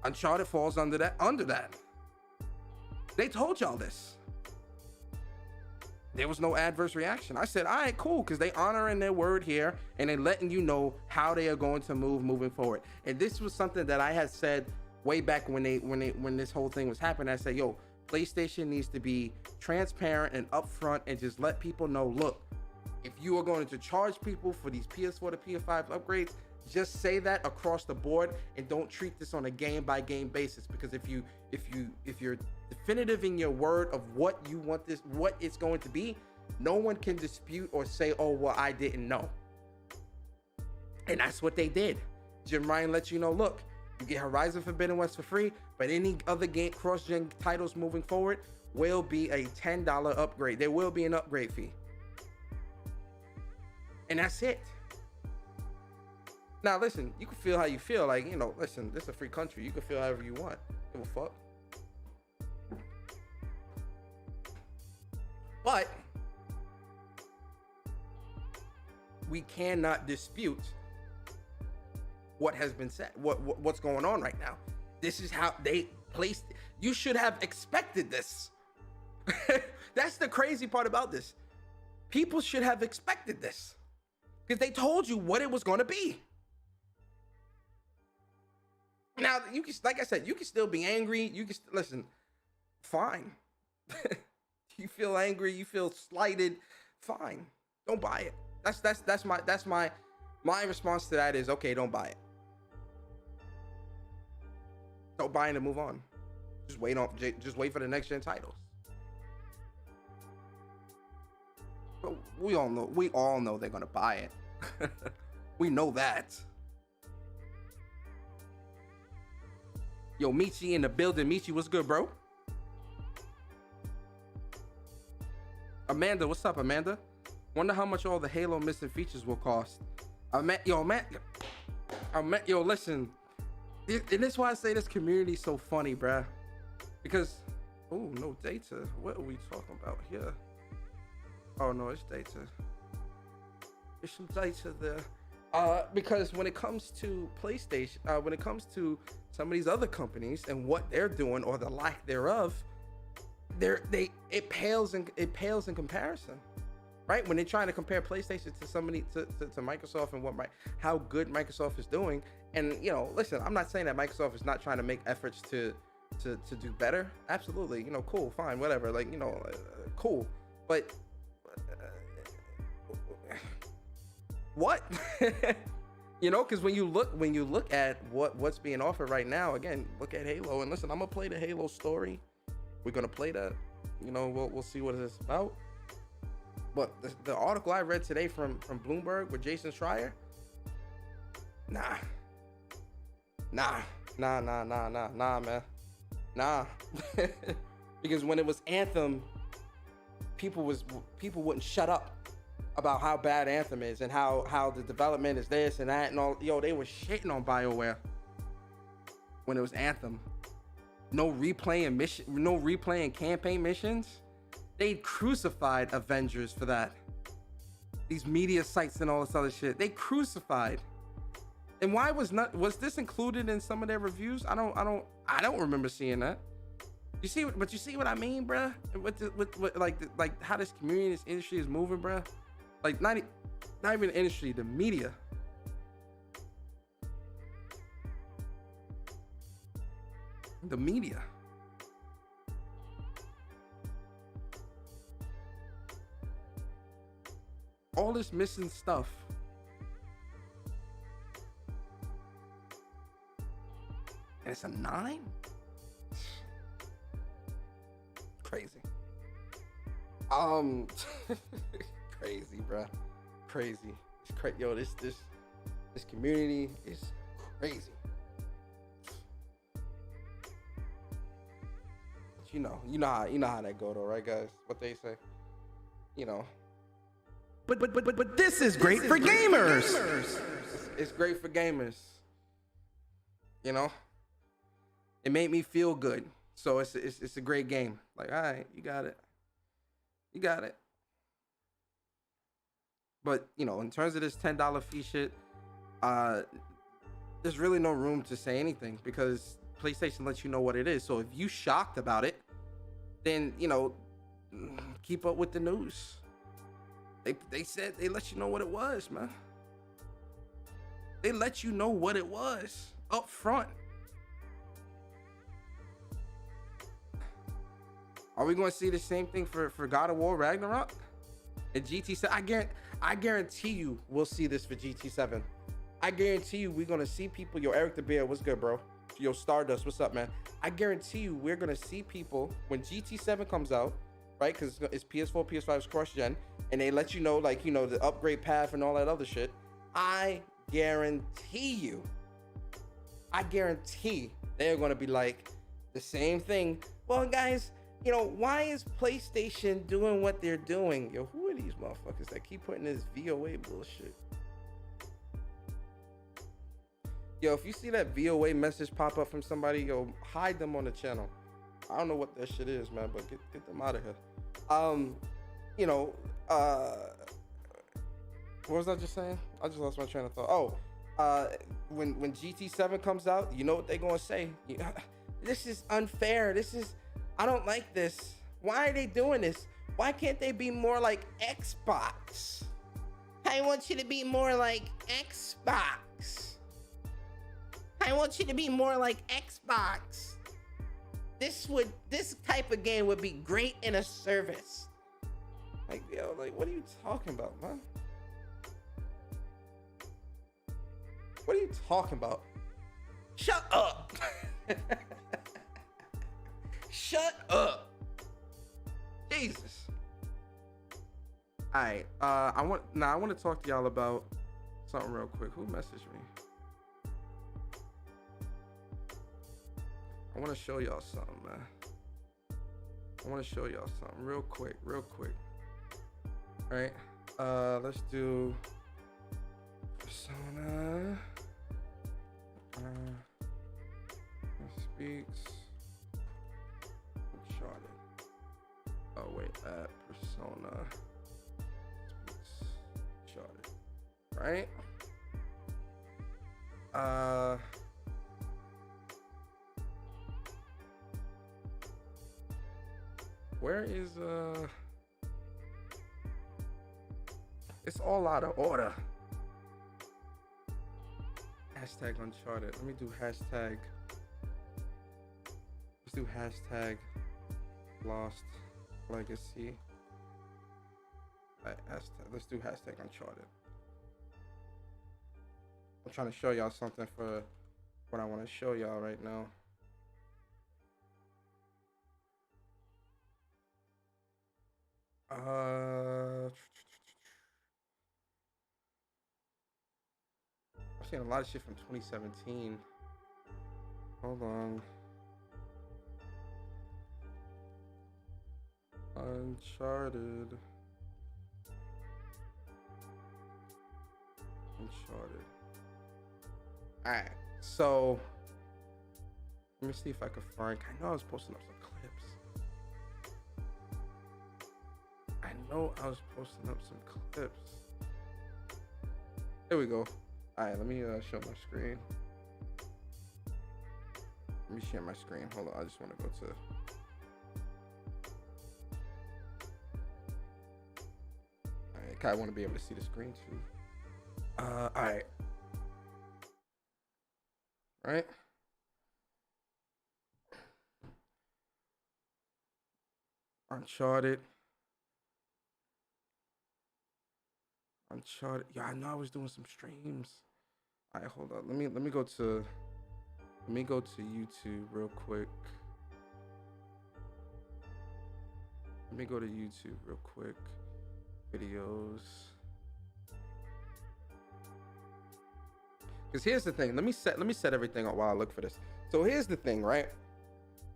Uncharted falls under that. They told y'all this. There was no adverse reaction. I said, all right, cool, because they honoring their word here, and they letting you know how they are going to moving forward. And this was something that I had said way back when this whole thing was happening. I said, yo, PlayStation needs to be transparent and upfront and just let people know, look, if you are going to charge people for these PS4 to PS5 upgrades, just say that across the board and don't treat this on a game by game basis. Because if you're definitive in your word of what you want what it's going to be, no one can dispute or say, oh, well, I didn't know. And that's what they did. Jim Ryan lets you know, look, you get Horizon Forbidden West for free, but any other game cross-gen titles moving forward will be a $10 upgrade. There will be an upgrade fee. And that's it. Now, listen, you can feel how you feel. Like, listen, this is a free country. You can feel however you want. Give a fuck. But we cannot dispute what has been said, what's going on right now. This is how they placed it. You should have expected this. That's the crazy part about this. People should have expected this because they told you what it was going to be. Now you can, like I said, you can still be angry. You can listen. Fine. You feel angry. You feel slighted. Fine. Don't buy it. That's my response to that is okay. Don't buy it. Don't buy it and move on. Just wait for the next gen titles. But we all know they're gonna buy it. We know that. Yo, Michi in the building. Michi, what's good, bro? Amanda, what's up, Amanda? Wonder how much all the Halo missing features will cost. Yo, listen. And this is why I say this community is so funny, bruh. Because, oh, no data. What are we talking about here? Oh, no, it's data. There's some data there. Because when it comes to PlayStation, when it comes to some of these other companies and what they're doing or the lack thereof, it pales in comparison, right? When they're trying to compare PlayStation to somebody to Microsoft and how good Microsoft is doing, and listen, I'm not saying that Microsoft is not trying to make efforts to do better. Absolutely, cool, fine, whatever, like cool, but what? Because when you look at what's being offered right now, again, look at Halo, and listen, I'm gonna play the Halo story. We're gonna play that. We'll see what it's about. But the article I read today from Bloomberg with Jason Schreier, nah, man, nah. Because when it was Anthem, people wouldn't shut up about how bad Anthem is and how the development is this and that and all. Yo, they were shitting on BioWare when it was Anthem. No replaying campaign missions. They crucified Avengers for that. These media sites and all this other shit. They crucified. And why was this included in some of their reviews? I don't remember seeing that. You see what I mean, bruh? With like how this community, this industry is moving, bruh. Like not even the industry, the media. The media. All this missing stuff. And it's a 9? Crazy. Crazy, bruh. Crazy. It's crazy. Yo, this community is crazy. You know how that go though, right, guys? What they say, But this is great for gamers. It's great for gamers. It made me feel good, so it's a great game. Like, all right, you got it. But in terms of this $10 fee shit, there's really no room to say anything because PlayStation lets you know what it is. So if you shocked about it, then keep up with the news. They said they let you know what it was, man. They let you know what it was up front. Are we going to see the same thing for God of War Ragnarok and GT7? I guarantee you we'll see this for GT7. I guarantee you we're going to see people. Yo, Eric the Bear, what's good, bro? Yo, Stardust, what's up, man? I guarantee you we're going to see people when GT7 comes out, right? Because it's PS4, PS5 is cross-gen, and they let you know, like, the upgrade path and all that other shit. I guarantee they're going to be like the same thing. Well, guys, why is PlayStation doing what they're doing? Yo, who are these motherfuckers that keep putting this VOA bullshit? Yo, if you see that VOA message pop up from somebody, yo, hide them on the channel. I don't know what that shit is, man, but get them out of here. What was I just saying? I just lost my train of thought. Oh, when GT7 comes out, you know what they're gonna say? This is unfair. I don't like this. Why are they doing this? Why can't they be more like Xbox? I want you to be more like Xbox. I want you to be more like Xbox. This type of game would be great in a service. Like, yo, like, what are you talking about, man? What are you talking about? Shut up. Shut up. Jesus. All right. I want to talk to y'all about something real quick. Who messaged me? I want to show y'all something, man. I want to show y'all something real quick. All right. Let's do Persona. Speaks. Uncharted. Oh wait, Persona. Speaks. Uncharted. Right? Where is it's all out of order. Hashtag Uncharted. Let me do hashtag. Let's do hashtag Lost Legacy. Let's do hashtag Uncharted. I'm trying to show y'all something for what I want to show y'all right now. I'm seeing a lot of shit from 2017. Hold on. Uncharted. Alright, so let me see if I can find. I know I was posting up some clips. There we go. Alright, let me show my screen. Let me share my screen. Hold on, I just want to go to. Alright, I want to be able to see the screen too. Alright. Right? Uncharted. Yeah, I know I was doing some streams. All right, hold on. Let me go to YouTube real quick. Let me go to YouTube real quick. Videos. Because here's the thing. Let me set everything up while I look for this. So here's the thing, right?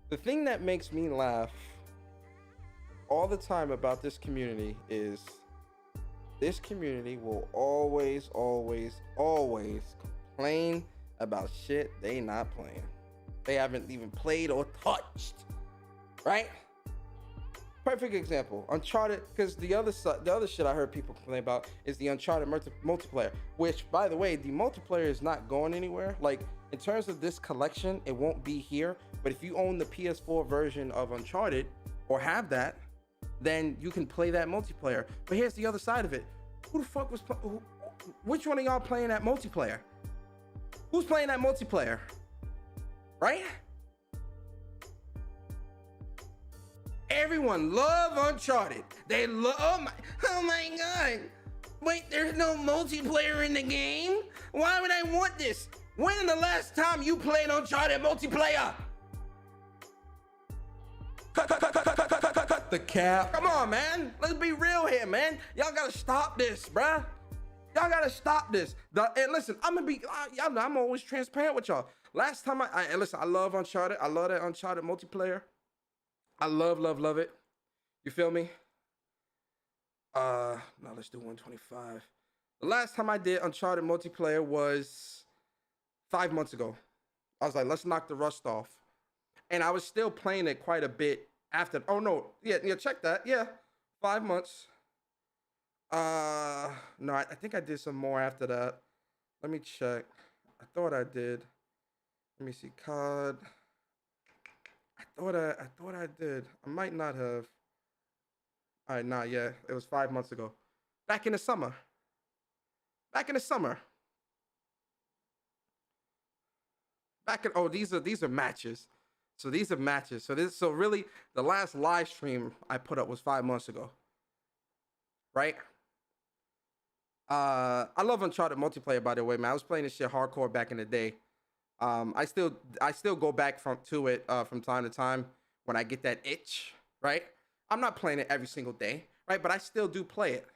The thing that makes me laugh all the time about this community is this community will always complain about shit they not playing. They haven't even played or touched, right? Perfect example, Uncharted, because the other shit I heard people complain about is the Uncharted multiplayer, which, by the way, the multiplayer is not going anywhere. Like, in terms of this collection, it won't be here, but if you own the PS4 version of Uncharted, or have that, then you can play that multiplayer. But here's the other side of it. Who the fuck was which one of y'all playing that multiplayer? Who's playing that multiplayer? Right? Everyone love Uncharted. They love, oh my god. Wait, there's no multiplayer in the game? Why would I want this? When the last time you played Uncharted multiplayer? Cut the cap. Come on, man. Let's be real here, man. Y'all gotta stop this, bruh. Y'all gotta stop this. And listen, I'm always transparent with y'all. Last time listen, I love Uncharted. I love that Uncharted multiplayer. I love it. You feel me? Now let's do 125. The last time I did Uncharted multiplayer was 5 months ago. I was like, let's knock the rust off. And I was still playing it quite a bit after. Oh no, yeah, check that. Yeah, 5 months. No, I think I did some more after that. Let me check. I thought I did. Let me see, COD. I thought I did. I might not have. All right, nah, yeah, it was 5 months ago. Back in the summer. back in, oh, these are matches. So these are matches. So really the last live stream I put up was 5 months ago. Right? I love Uncharted multiplayer, by the way, man. I was playing this shit hardcore back in the day. I still go back to it from time to time when I get that itch, right? I'm not playing it every single day, right? But I still do play it.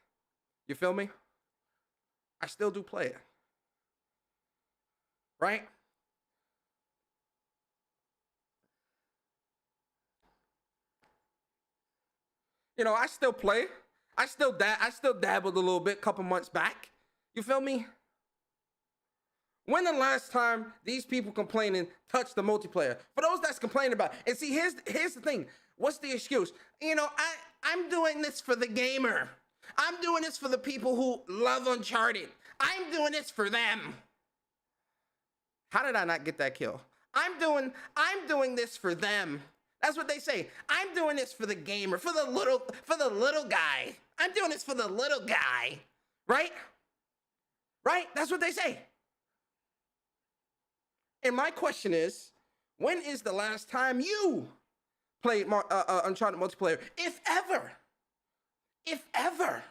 You feel me? I still do play it. Right? You know, I still play. I still dabbled a little bit a couple months back. You feel me? When the last time these people complaining touched the multiplayer? For those that's complaining about, and see, here's the thing. What's the excuse? You know, I'm doing this for the gamer. I'm doing this for the people who love Uncharted. I'm doing this for them. How did I not get that kill? I'm doing this for them. That's what they say. I'm doing this for the gamer, for the little guy. I'm doing this for the little guy. Right? Right? That's what they say. And my question is, when is the last time you played Uncharted multiplayer? If ever. If ever.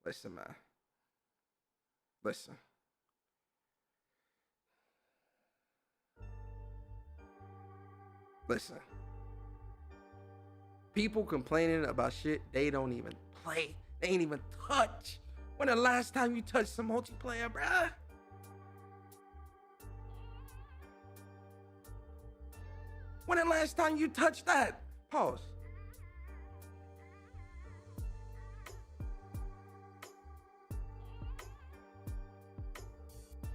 Listen, man. Listen. Listen. People complaining about shit they don't even play. They ain't even touch. When the last time you touched some multiplayer, bruh? When the last time you touched that? Pause.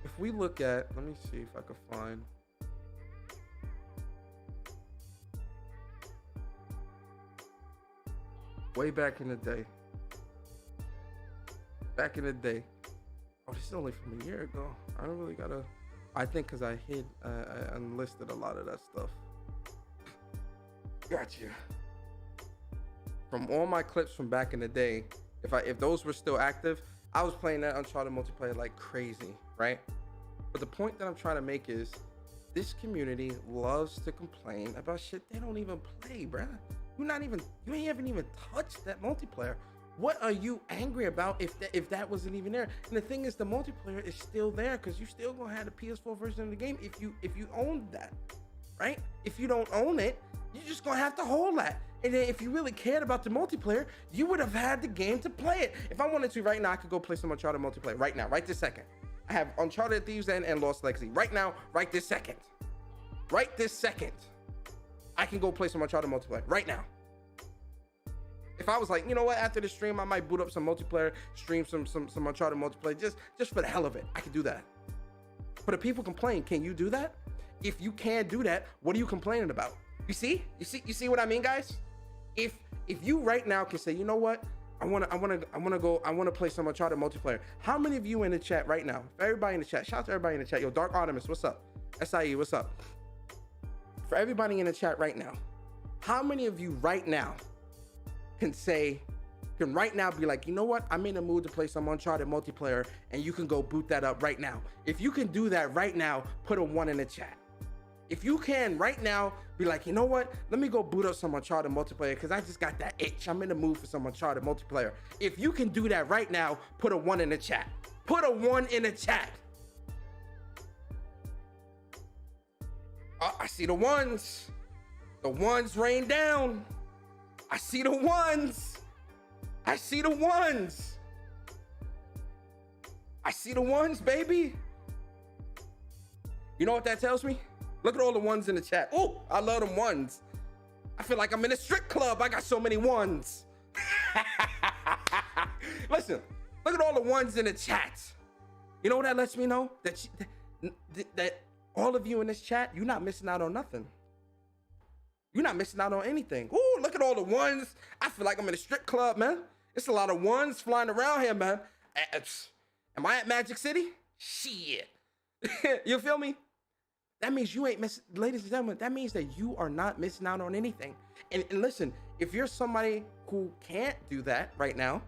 If we look at, let me see if I can find. Way back in the day. Back in the day. Oh, this is only from a year ago. I don't really gotta. I think because I unlisted a lot of that stuff. Gotcha. From all my clips from back in the day, if those were still active, I was playing that Uncharted multiplayer like crazy, right? But the point that I'm trying to make is, this community loves to complain about shit they don't even play, bruh. You haven't even touched that multiplayer. What are you angry about if that wasn't even there? And the thing is, the multiplayer is still there because you still gonna have the PS4 version of the game if you owned that, right? If you don't own it, you're just gonna have to hold that. And then if you really cared about the multiplayer, you would have had the game to play it. If I wanted to right now, I could go play some Uncharted multiplayer right now, right this second. I have Uncharted Thieves End and Lost Legacy right now, right this second. Right this second. I can go play some Uncharted multiplayer right now. If I was like, you know what, after the stream, I might boot up some multiplayer, stream some Uncharted multiplayer, just for the hell of it. I could do that. But if people complain, can you do that? If you can't do that, what are you complaining about? You see what I mean, guys? If you right now can say, you know what, I wanna play some Uncharted multiplayer. How many of you in the chat right now? For everybody in the chat, shout out to everybody in the chat. Yo, Dark Artemis, what's up? SIE, what's up? For everybody in the chat right now, how many of you right now can right now be like, you know what, I'm in the mood to play some Uncharted multiplayer, and you can go boot that up right now? If you can do that right now, put a 1 in the chat. If you can right now be like, you know what, let me go boot up some Uncharted multiplayer because I just got that itch. I'm in the mood for some Uncharted multiplayer. If you can do that right now, put a 1 in the chat. Put a 1 in the chat. I see the ones. The ones rain down. I see the ones. I see the ones. I see the ones, baby. You know what that tells me? Look at all the ones in the chat. Oh, I love them ones. I feel like I'm in a strip club. I got so many ones. Listen, look at all the ones in the chat. You know what that lets me know? That all of you in this chat, you're not missing out on nothing. You're not missing out on anything. Ooh, look at all the ones. I feel like I'm in a strip club, man. It's a lot of ones flying around here, man. Am I at Magic City? Shit. You feel me? that means you ain't missing, ladies and gentlemen, that means that you are not missing out on anything. And listen, if you're somebody who can't do that right now,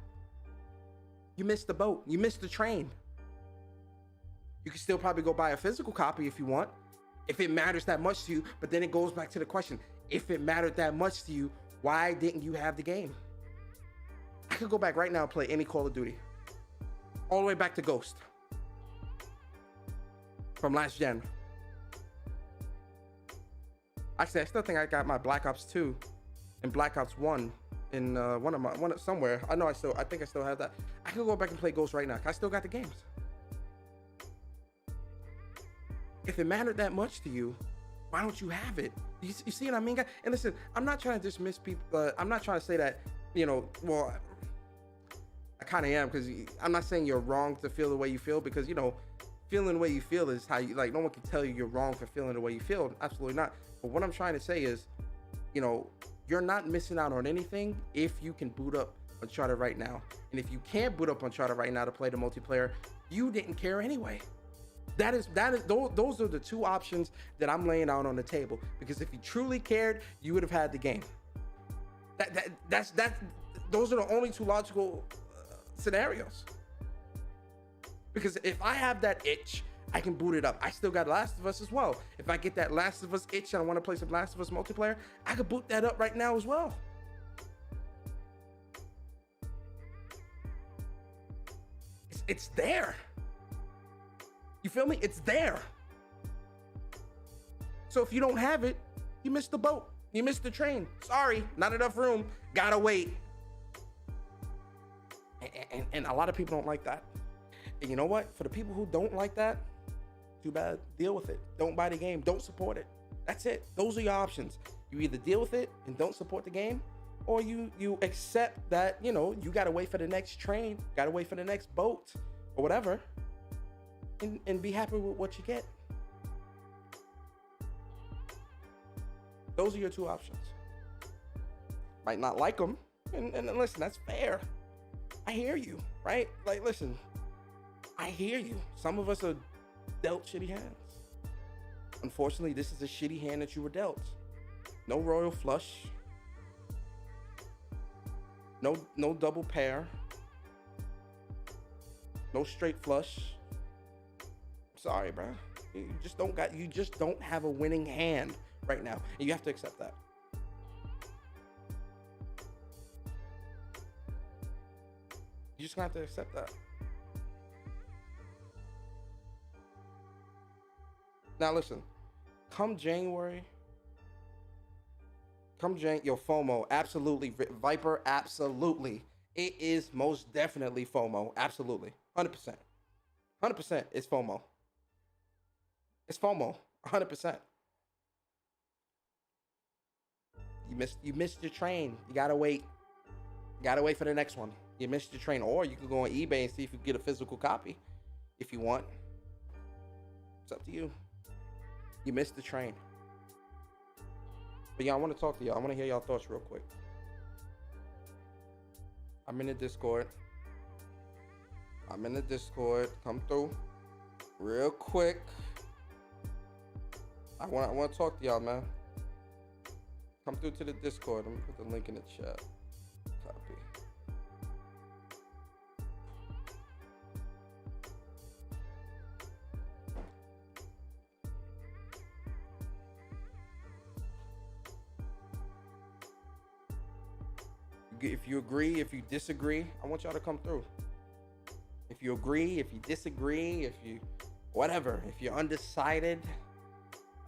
you missed the boat, you missed the train. You can still probably go buy a physical copy if you want, if it matters that much to you. But then it goes back to the question, if it mattered that much to you, why didn't you have the game? I could go back right now and play any Call of Duty, all the way back to Ghost from last gen. Actually, I still think I got my Black Ops 2 and Black Ops 1 in somewhere. I think I still have that. I can go back and play Ghost right now. I still got the games. If it mattered that much to you, why don't you have it? You see what I mean, guys? And listen, I'm not trying to dismiss people. I'm not trying to say that, well, I kind of am, because I'm not saying you're wrong to feel the way you feel, because, feeling the way you feel is how you, like, no one can tell you you're wrong for feeling the way you feel. Absolutely not. But what I'm trying to say is, you're not missing out on anything if you can boot up Uncharted right now. And if you can't boot up Uncharted right now to play the multiplayer, you didn't care anyway. Those are the two options that I'm laying out on the table. Because if you truly cared, you would have had the game. Those are the only two logical scenarios. Because if I have that itch, I can boot it up. I still got Last of Us as well. If I get that Last of Us itch and I want to play some Last of Us multiplayer, I could boot that up right now as well. It's there. You feel me? It's there. So if you don't have it, you missed the boat. You missed the train. Sorry, not enough room. Gotta wait. And a lot of people don't like that. And you know what? For the people who don't like that, too bad. Deal with it. Don't buy the game. Don't support it. That's it. Those are your options. You either deal with it and don't support the game, or you accept that, you gotta wait for the next train, gotta wait for the next boat, or whatever, and be happy with what you get. Those are your two options. Might not like them, and listen, that's fair. I hear you, right? Like, listen, I hear you. Some of us are dealt shitty hands. Unfortunately, this is a shitty hand that you were dealt. No royal flush. No double pair. No straight flush. Sorry, bro. You just don't have a winning hand right now, and you have to accept that. You just gonna have to accept that. Now listen, come January, FOMO, absolutely. Viper, absolutely. It is most definitely FOMO, absolutely. 100%. 100% it's FOMO. It's FOMO, 100%. You missed your train. You gotta wait. You gotta wait for the next one. You missed your train. Or you can go on eBay and see if you can get a physical copy if you want. It's up to you. You missed the train. But yeah, I want to talk to y'all. I want to hear y'all thoughts real quick. I'm in the Discord. Come through real quick. I want to talk to y'all, man. Come through to the Discord. Let me put the link in the chat. Copy. If you agree, if you disagree, I want y'all to come through. If you agree, if you disagree, if you whatever, if you're undecided,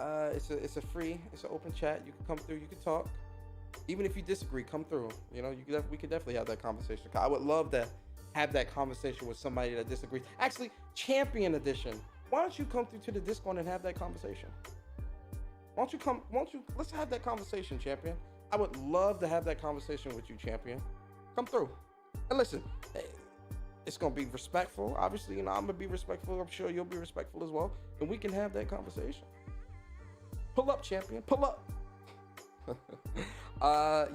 it's an open chat. You can come through, you can talk. Even if you disagree, come through. We could definitely have that conversation. I would love to have that conversation with somebody that disagrees. Actually, Champion Edition. Why don't you come through to the Discord and have that conversation? Let's have that conversation, Champion. I would love to have that conversation with you, Champion. Come through. And listen, it's going to be respectful. Obviously, I'm going to be respectful. I'm sure you'll be respectful as well. And we can have that conversation. Pull up, Champion. Pull up.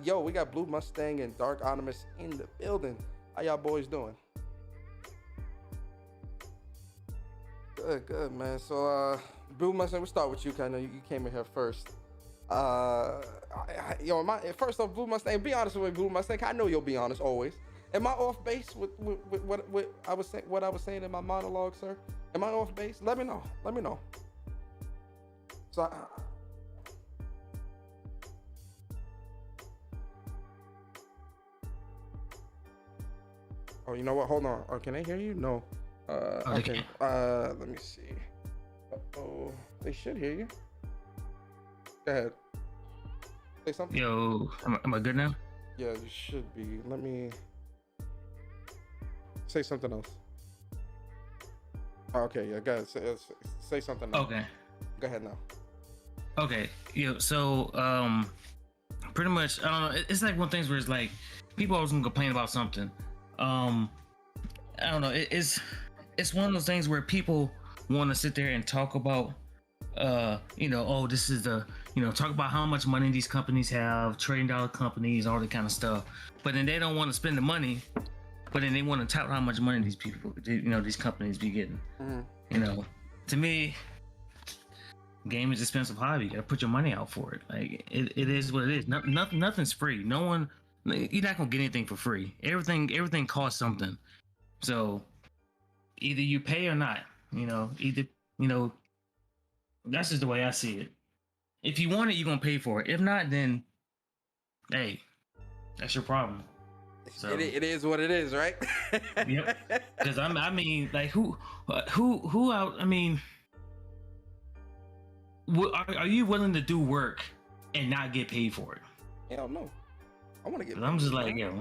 Yo, we got Blue Mustang and Dark Onimus in the building. How y'all boys doing? Good, man. So, Blue Mustang, we'll start with you, 'cause I know you came in here first. First off, Blue Mustang, be honest with me, Blue Mustang. I know you'll be honest always. Am I off base with what I was saying? What I was saying in my monologue, sir? Am I off base? Let me know. Let me know. So. Oh, you know what? Hold on. Oh, can they hear you? No. Okay. Let me see. Oh, they should hear you. Go ahead. Say something. Yo, am I good now? Yeah, you should be. Let me say something else. Oh, okay, yeah, go ahead. Say something else. Okay. Go ahead now. Okay. Yo, so pretty much, I don't know. It's like one of things where it's like people always gonna complain about something. I don't know. It's one of those things where people want to sit there and talk about, oh, this is the, talk about how much money these companies have, $1 trillion companies, all that kind of stuff. But then they don't want to spend the money, but then they want to tout how much money these people, these companies be getting. Mm-hmm. To me, game is expensive hobby. You gotta put your money out for it. Like it is what it is. Nothing's free. No one, you're not gonna get anything for free. Everything costs something. So either you pay or not. That's just the way I see it. If you want it, you're gonna pay for it. If not, then hey, that's your problem. So, it is what it is, right? Yep. Because I mean, like who out? I mean, are you willing to do work and not get paid for it? Hell no. I want to get. I'm just like, yo,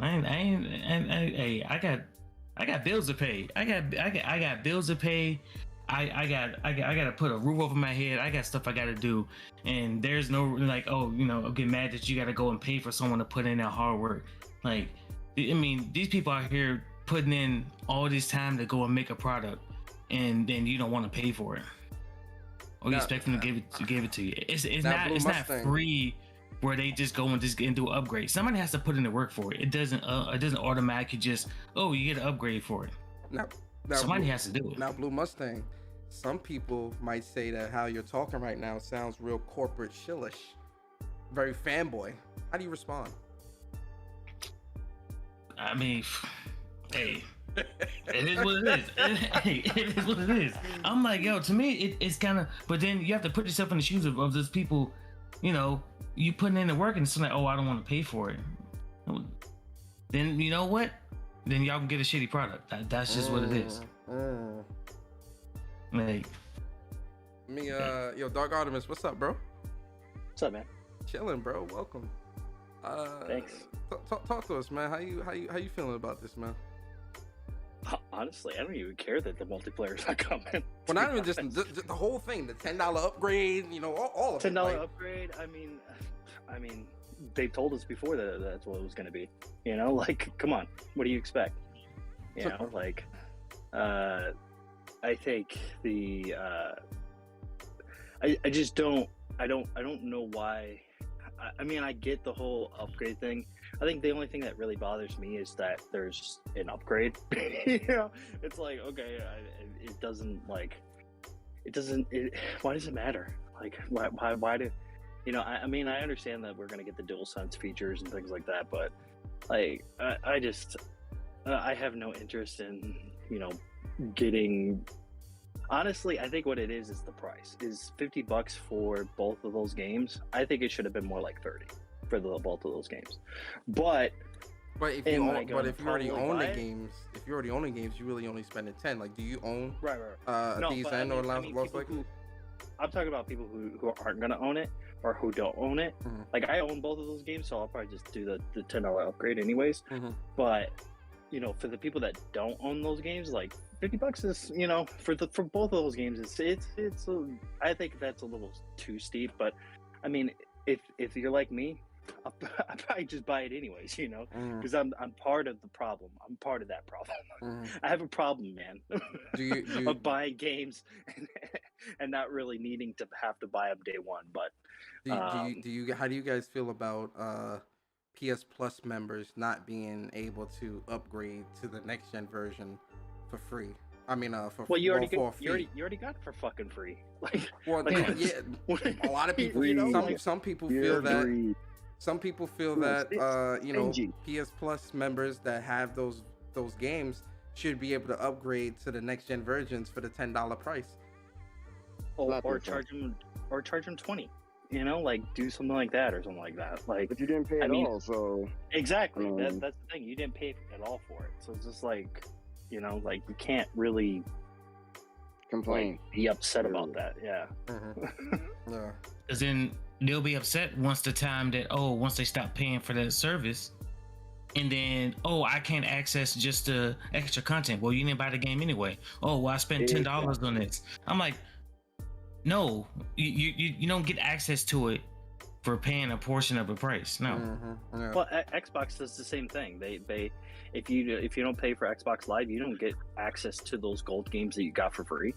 I got bills to pay. I got bills to pay. I got to put a roof over my head. I got stuff I got to do, and there's no like, get mad that you got to go and pay for someone to put in that hard work. Like, I mean, these people out here putting in all this time to go and make a product, and then you don't want to pay for it, or you expect them to give it to you. It's not free. Where they just go and do an upgrade. Somebody has to put in the work for it. It doesn't automatically just, you get an upgrade for it. Now somebody has to do it. Now, Blue Mustang, some people might say that how you're talking right now sounds real corporate shillish, very fanboy. How do you respond? I mean, hey, it is what it is. Hey, it is what it is. I'm like, yo, to me, it's kind of, but then you have to put yourself in the shoes of those people, you putting in the work and it's like, I don't want to pay for it. Then you know what? Then y'all can get a shitty product. That's just what it is. Like, yo, Dark Artemis, what's up, bro? What's up, man? Chilling, bro. Welcome. Thanks. Talk to us, man. How you feeling about this, man? Honestly, I don't even care that the multiplayer's not coming. Well, not even just the whole thing, the $10 upgrade, all of it. $10 upgrade. I mean, they told us before that that's what it was going to be. Like, come on, what do you expect? I think the I just don't. I don't know why. I mean, I get the whole upgrade thing. I think the only thing that really bothers me is that there's an upgrade. It's like, okay, it doesn't. Why does it matter? Like, why do? I mean, I understand that we're gonna get the DualSense features and things like that, but like, I have no interest in getting. Honestly, I think what it is the price is $50 for both of those games. I think it should have been more like 30 for both of those games. But if you already own the games, you really only spending 10. Like, do you own right? Lost Legacy? I'm talking about people who aren't gonna own it or who don't own it. Mm-hmm. Like, I own both of those games, so I'll probably just do the $10 upgrade anyways. Mm-hmm. But for the people that don't own those games, like $50 is, for both of those games, it's I think that's a little too steep. But I mean, if you're like me, I'll probably just buy it anyways, because I'm part of the problem. I'm part of that problem. I have a problem, man. Do you of buying games and not really needing to have to buy them day one. But how do you guys feel about PS Plus members not being able to upgrade to the next gen version for free? I mean, Well, you already for a got, fee. you already got it for fucking free. Like, Well, like, yeah, a lot of people, you know, like, some people Fear feel of that. greed. Some people feel Yeah, that you know, stingy. PS Plus members that have those games should be able to upgrade to the next gen versions for the $10 price. or charge them 20. You know, like do something like that or something like that. Like, But you didn't pay I at mean, all, so exactly. Mm. That's the thing. You didn't pay at all for it, so it's just like, you know, like you can't really complain. like be upset about that. Yeah. Yeah. Because then they'll be upset once they stop paying for that service. And then, I can't access just the extra content. Well, you didn't buy the game anyway. Oh, well, I spent $10 on this. I'm like, no, you don't get access to it for paying a portion of the price. No. Yeah. Well, Xbox does the same thing. They if you don't pay for Xbox Live, you don't get access to those gold games that you got for free.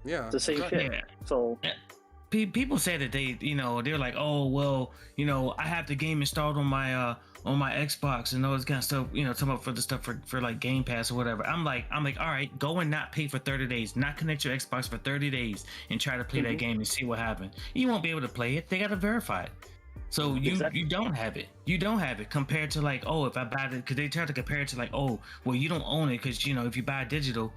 Yeah. It's the same shit. Yeah. So People say that they're like, oh, well, I have the game installed on my Xbox and all this kind of stuff, talking about for the stuff for like Game Pass or whatever. I'm like, all right, go and not pay for 30 days, not connect your Xbox for 30 days and try to play that game and see what happens. You won't be able to play it. They got to verify it. So you don't have it. You don't have it compared to like, if I buy it, because they try to compare it to like, well, you don't own it because, if you buy digital,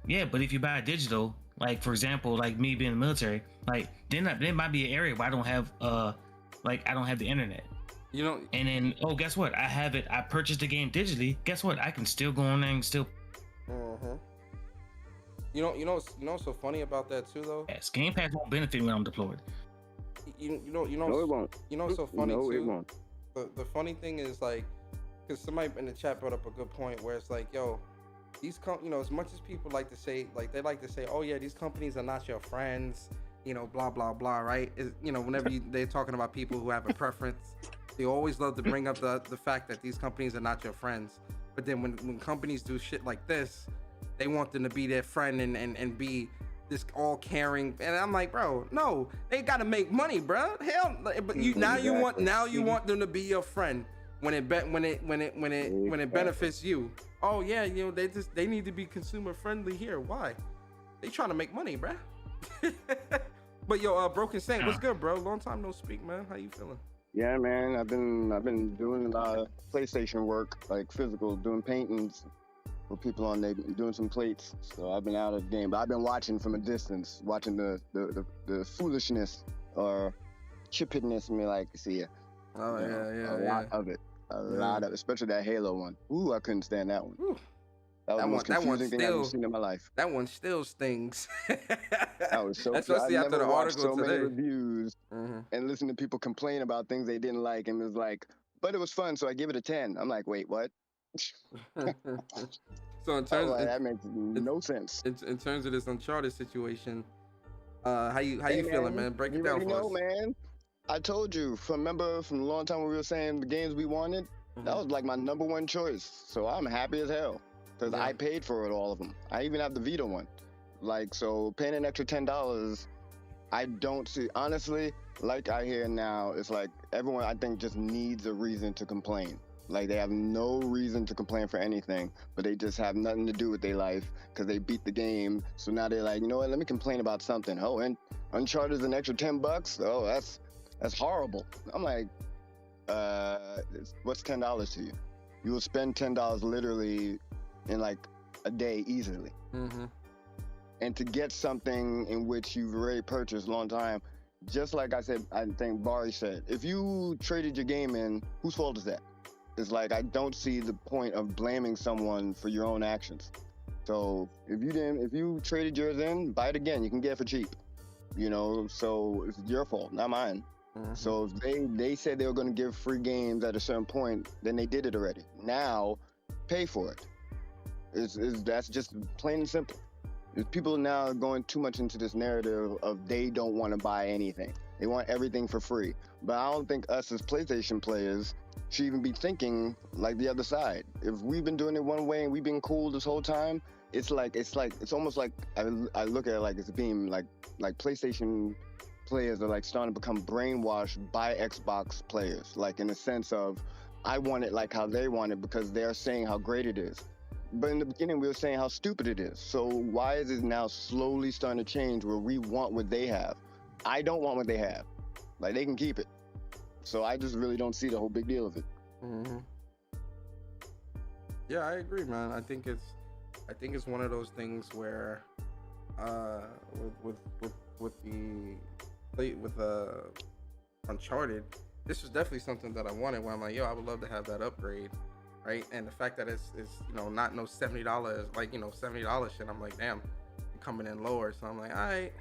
yeah, but if you buy digital, like for example, like me being in the military, like there might be an area where I don't have I don't have the internet. And then guess what? I have it. I purchased the game digitally. Guess what? I can still go on there and still. You know what's so funny about that too though? Yes, Game Pass won't benefit when I'm deployed. No, it won't. You know what's so funny No, too? it won't. The funny thing is like, because somebody in the chat brought up a good point where it's like, yo, these as much as people like to say, oh yeah, these companies are not your friends, blah blah blah, right? Whenever they're talking about people who have a preference, they always love to bring up the fact that these companies are not your friends. But then when companies do shit like this, they want them to be their friend and be this all caring, and I'm like, bro, no, they gotta make money, bro. Hell, but you want them to be your friend when it benefits you. Oh yeah, they need to be consumer friendly here. Why? They trying to make money, bro. But yo, Broken Saint, what's good, bro? Long time no speak, man. How you feeling? Yeah, man. I've been doing a lot of PlayStation work, like physical, doing paintings for people on there, doing some plates. So I've been out of the game, but I've been watching from a distance, watching the foolishness or chippedness in me, like, see ya. Oh A lot of it. A lot of, especially that Halo one. Ooh, I couldn't stand that one. Ooh. That was the most confusing thing I've ever seen in my life. That one still stings. That was so. Especially after the article so today. many reviews and listen to people complain about things they didn't like, and it was like, but it was fun, so I give it a 10. I'm like, wait, what? So in terms, that makes no sense. In terms of this Uncharted situation, how you feeling, man? Break it down for us. Man. I told you from a long time when we were saying the games we wanted. That was like my number one choice. So I'm happy as hell because I paid for it, all of them. I even have the Vita one. Like, so paying an extra $10, I don't see, honestly, like I hear now, it's like everyone I think just needs a reason to complain. Like they have no reason to complain for anything, but they just have nothing to do with their life because they beat the game. So now they're like, you know what? Let me complain about something. Oh, and Uncharted is an extra $10. Oh, that's horrible. I'm like, what's $10 to you? You will spend $10 literally in like a day easily. And to get something in which you've already purchased a long time, just like I said, I think Barry said, if you traded your game in, whose fault is that? It's like, I don't see the point of blaming someone for your own actions. So if you traded yours in, buy it again. You can get it for cheap, so it's your fault, not mine. So if they said they were going to give free games at a certain point, then they did it already. Now, pay for it. That's just plain and simple. People now are going too much into this narrative of they don't want to buy anything. They want everything for free. But I don't think us as PlayStation players should even be thinking like the other side. If we've been doing it one way and we've been cool this whole time, it's almost like I look at it like it's being like PlayStation players are like starting to become brainwashed by Xbox players, like in the sense of I want it like how they want it because they're saying how great it is. but in the beginning we were saying how stupid it is. So why is it now slowly starting to change where we want what they have? I don't want what they have. Like, they can keep it. So I just really don't see the whole big deal of it. Mm-hmm. Yeah, I agree, man. I think it's one of those things where, with Uncharted, this was definitely something that I wanted. Where I'm like, yo, I would love to have that upgrade, right? And the fact that it's not no $70, like $70 shit. I'm like, damn, coming in lower. So I'm like, all right,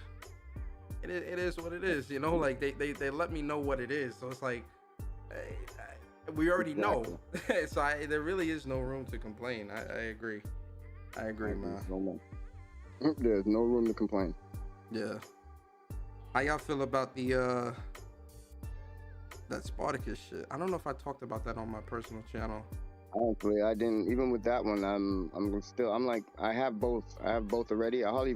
it is what it is, Like they let me know what it is. So it's like, we already know. So there really is no room to complain. I agree. I agree, man. There's no room to complain. Yeah. How y'all feel about the that Spartacus shit? I don't know if I talked about that on my personal channel. Honestly, I didn't. Even with that one, I'm like, I have both already. I don't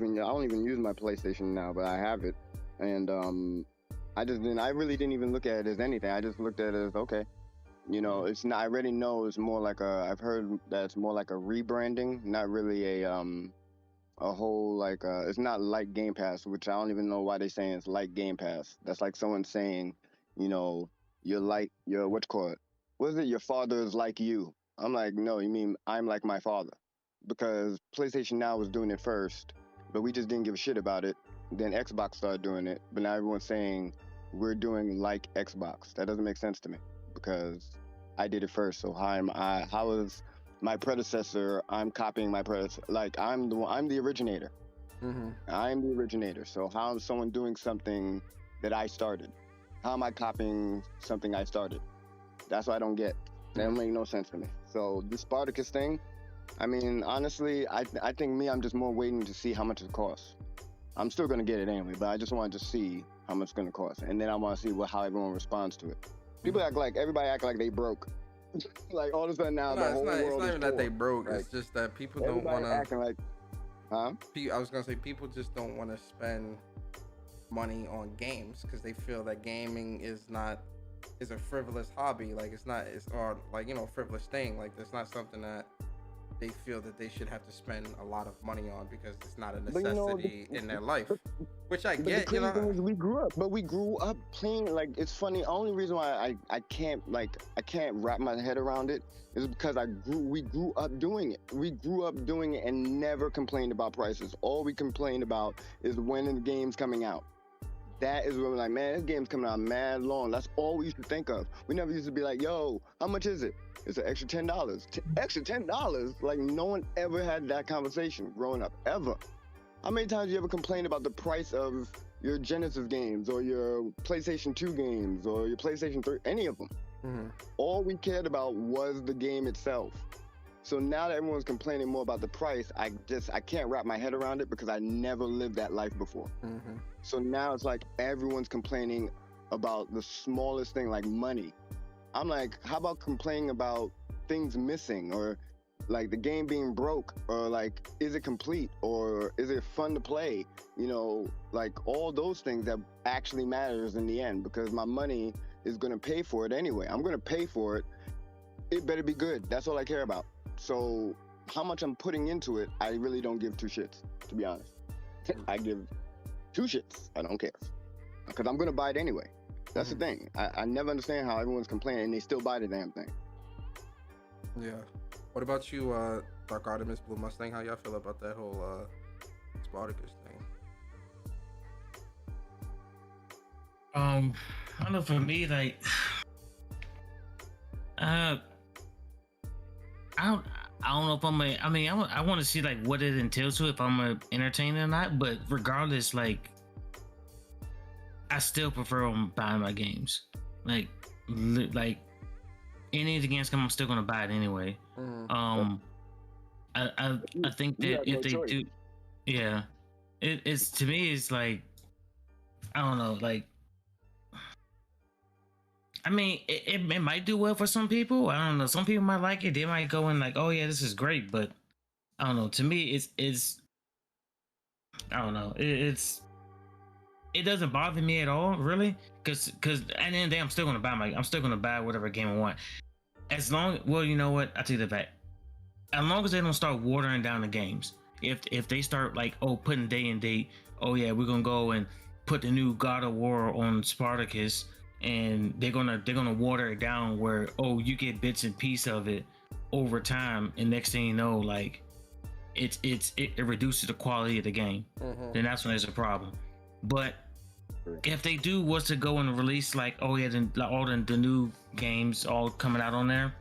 even use my PlayStation now, but I have it, and I really didn't even look at it as anything. I just looked at it as, okay, it's not. I already know it's more like I've heard that it's more like a rebranding, not really a whole, like, it's not like Game Pass, which I don't even know why they're saying it's like Game Pass. That's like someone saying, you're like, what you call it? What is it? Your father is like you. I'm like, no, you mean I'm like my father. Because PlayStation Now was doing it first, but we just didn't give a shit about it. Then Xbox started doing it, but now everyone's saying we're doing like Xbox. That doesn't make sense to me, because I did it first. So how is my predecessor? I'm copying my predecessor. Like, I'm the originator. Mm-hmm. I'm the originator. So how is someone doing something that I started? How am I copying something I started? That's what I don't get. That don't make no sense to me. So this Spartacus thing, I mean, honestly, I think I'm just more waiting to see how much it costs. I'm still gonna get it anyway, but I just wanted to see how much it's gonna cost, and then I want to see how everyone responds to it. Everybody act like they broke. Like, all of a sudden now, the whole world is it's not even that they poor. broke. Like, it's just that people don't want to. Acting like, huh? I was gonna say, people just don't want to spend money on games because they feel that gaming is a frivolous hobby. Like, or like, frivolous thing. Like, it's not something that they feel that they should have to spend a lot of money on because it's not a necessity in their life. Which I get, The crazy thing is we grew up playing. Like, it's funny. Only reason why I can't wrap my head around it is because we grew up doing it. We grew up doing it and never complained about prices. All we complained about is when the game's coming out. That is when we're like, man, this game's coming out mad long. That's all we used to think of. We never used to be like, yo, how much is it? It's an extra $10. Extra $10? Like, no one ever had that conversation growing up, ever. How many times you ever complained about the price of your Genesis games or your PlayStation 2 games or your PlayStation 3, any of them? Mm-hmm. All we cared about was the game itself. So now that everyone's complaining more about the price, I can't wrap my head around it because I never lived that life before. Mm-hmm. So now it's like everyone's complaining about the smallest thing, like money. I'm like, how about complaining about things missing, or like the game being broke, or like, is it complete, or is it fun to play? Like all those things that actually matters in the end, because my money is going to pay for it anyway. I'm going to pay for it. It better be good. That's all I care about. So how much I'm putting into it, I really don't give two shits, to be honest. I give two shits. I don't care, because I'm going to buy it anyway. That's the thing. I never understand how everyone's complaining and they still buy the damn thing. Yeah. What about you, Dark Artemis, Blue Mustang? How y'all feel about that whole Spartacus thing? I don't know, for me, like, I don't know if I want to see like what it entails to, if I'm gonna entertain it or not. But regardless, like, I still prefer buying my games. Like any of the games come, I'm still gonna buy it anyway. Mm-hmm. I think that if they do, yeah, it's, to me, it's like, I don't know, like, I mean, it might do well for some people. I don't know. Some people might like it. They might go in like, oh yeah, this is great. But I don't know. To me, it's I don't know. It doesn't bother me at all, really, because at the end of the day, I'm still gonna buy whatever game I want. As long, well, you know what? I take that back. as long as they don't start watering down the games. If they start like, oh, putting day and date, oh yeah, we're gonna go and put the new God of War on Spartacus, and they're gonna water it down where, oh, you get bits and pieces of it over time, and next thing you know, like it reduces the quality of the game. Then that's when there's a problem. But if they do was to go and release like, oh yeah, then all the new games all coming out on there,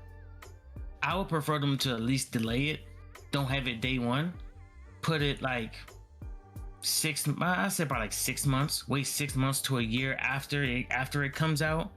I would prefer them to at least delay it. Don't have it day one. Put it like I said about like 6 months. Wait 6 months to a year after it comes out,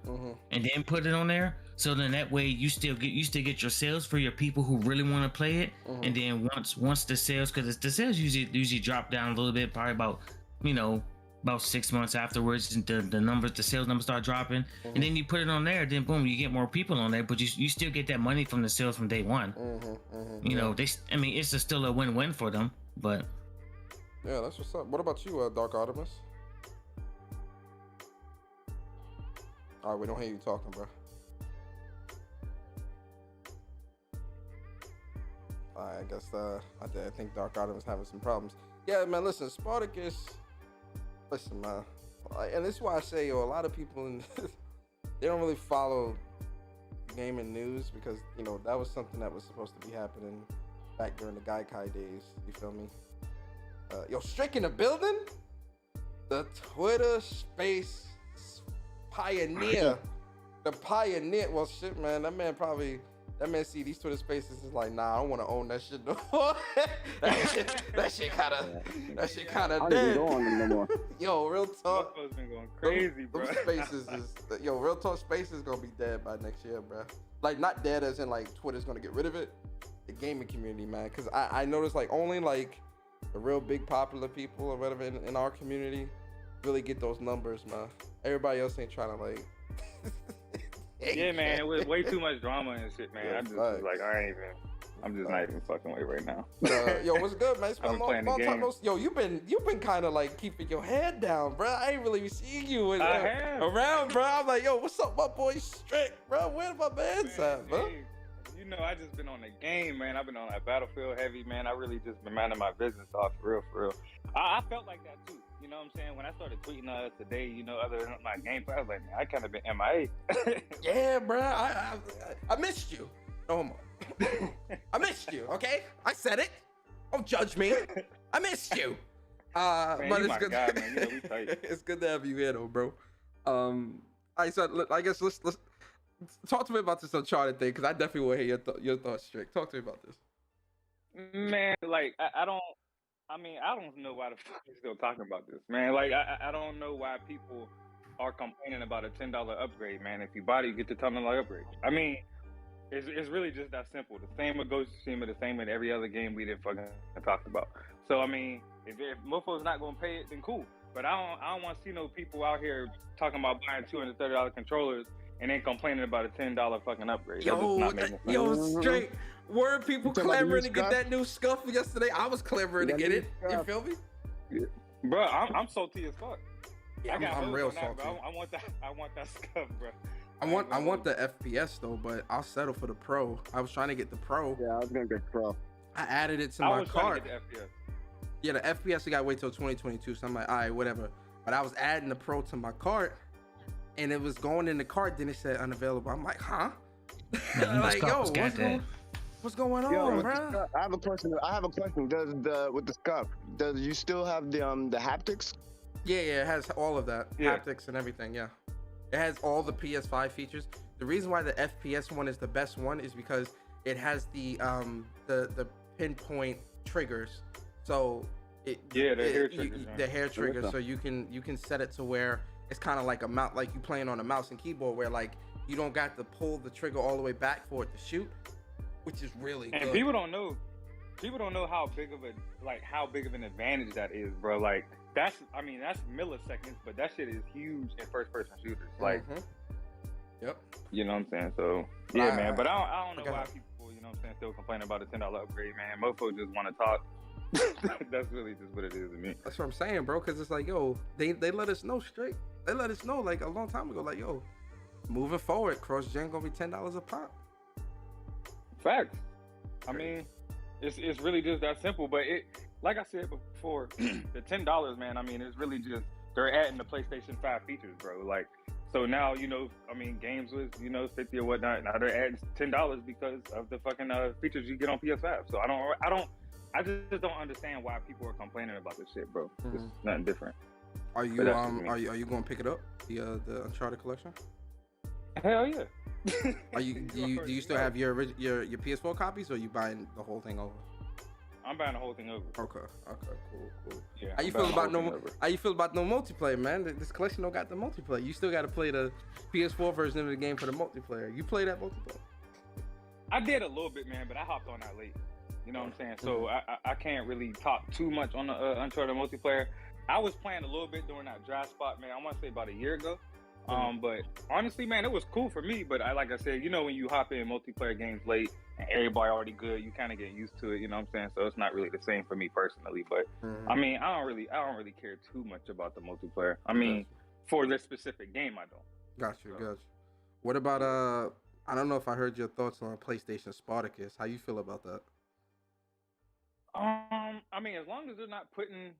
and then put it on there. So then that way you still get your sales for your people who really want to play it. And then once the sales, because the sales usually drop down a little bit, probably about 6 months afterwards, the sales numbers start dropping, and then you put it on there. Then boom, you get more people on there, but you still get that money from the sales from day one. It's still a win-win for them, but. Yeah, that's what's up. What about you, Dark Artemis? All right, we don't hear you talking, bro. I guess I think Dark Artemis having some problems. Yeah, man. Listen, Spartacus. Listen, man. And this is why I say, a lot of people they don't really follow gaming news, because that was something that was supposed to be happening back during the Gaikai days. You feel me? Strick in the building, the Twitter space pioneer, the pioneer. Well, shit, man, that man see these Twitter spaces is like, nah, I don't want to own that shit no more. that shit kind of dead. Don't own them no more. Yo, real talk. Motherfuckers been going crazy, bro. Those spaces real talk. Space is gonna be dead by next year, bro. Like, not dead as in like Twitter's gonna get rid of it. The gaming community, man, because I noticed like only like the real big popular people or whatever in our community really get those numbers, man. Everybody else ain't trying to like. Yeah, man, it was way too much drama and shit, man. Yeah, I just was like, I'm just not even fucking with it right now. Yo, what's good, man? It's been I've been a playing the long time. game. Yo, you've been kind of like keeping your head down, bro. I ain't really seen you around, bro. I'm like, yo, what's up, my boy Strick, bro? Where my man's at, bro? Hey, I just been on the game, man. I've been on that Battlefield heavy, man. I really just been minding my business off, for real. I felt like that too. You know what I'm saying? When I started tweeting today, other than my gameplay, I was like, man, I kind of been MIA. Yeah, bro. I missed you. No homo. I missed you. Okay, I said it. Don't judge me. I missed you. Man, but you it's my good. guy, man. We tight. It's good to have you here, though, bro. I guess let's talk to me about this Uncharted thing, because I definitely want to hear your thoughts, Strick. Talk to me about this. Man, like I don't know why the fuck you're still talking about this, man. Like I don't know why people are complaining about a $10 upgrade, man. If you buy it, you get the $10 upgrade. I mean, it's really just that simple. The same with Ghost of Tsushima, the same with every other game we didn't fucking talk about. So I mean, if mofo's not gonna pay it, then cool. But I don't want to see no people out here talking about buying $230 controllers and then complaining about a $10 fucking upgrade. Straight. Were people clamoring to get that new scuff yesterday? I was clamoring to get it. You feel me? Yeah. Bro, I'm salty as fuck. Yeah, I'm real salty. I want that scuff, bro. I want the FPS though, but I'll settle for the Pro. I was trying to get the Pro. Yeah, I was gonna get Pro. I added it to my cart. Yeah, the FPS I gotta wait till 2022. So I'm like, all right, whatever. But I was adding the Pro to my cart, and it was going in the cart. Then it said unavailable. I'm like, huh? Like, yo, what's going on, bro? I have a question. Does with the scuff, does you still have the haptics? Yeah, it has all of that, haptics and everything. Yeah, it has all the PS5 features. The reason why the FPS one is the best one is because it has the pinpoint triggers. So the hair triggers. So you can set it to where it's kind of like a mouse, like you playing on a mouse and keyboard, where like you don't got to pull the trigger all the way back for it to shoot, which is really good. And people don't know how big of an advantage that is, bro. Like that's milliseconds, but that shit is huge in first person shooters. Like, yep. You know what I'm saying? So yeah, man. But I don't know why people, you know what I'm saying, still complaining about a $10 upgrade, man. Mofo just want to talk. That's really just what it is to me. That's what I'm saying, bro. Because it's like, yo, they let us know straight. They let us know like a long time ago, like, yo, moving forward, cross gen gonna be $10 a pop. Facts. I mean, It's really just that simple. But it, like I said before, the $10, man. I mean, it's really just they're adding the PlayStation 5 features, bro. Like, so now I mean, games was 50 or whatnot. Now they're adding $10 because of the fucking features you get on PS5. So I just don't understand why people are complaining about this shit, bro. It's nothing different. Are you are you going to pick it up, the Uncharted collection? Hell yeah. Do you still have your PS4 copies, or are you buying the whole thing over? I'm buying the whole thing over. Okay, cool. Yeah. How you feel about no multiplayer, man? This collection don't got the multiplayer. You still got to play the PS4 version of the game for the multiplayer. You play that multiplayer? I did a little bit, man, but I hopped on that late. You know what I'm saying? So I can't really talk too much on the Uncharted multiplayer. I was playing a little bit during that dry spot, man. I want to say about a year ago. But honestly, man, it was cool for me. But like I said, when you hop in multiplayer games late and everybody already good, you kind of get used to it. You know what I'm saying? So it's not really the same for me personally. But I mean, I don't really care too much about the multiplayer. I mean, for this specific game, I don't. Got you. What about I don't know if I heard your thoughts on PlayStation Spartacus. How you feel about that? I mean, as long as they're not putting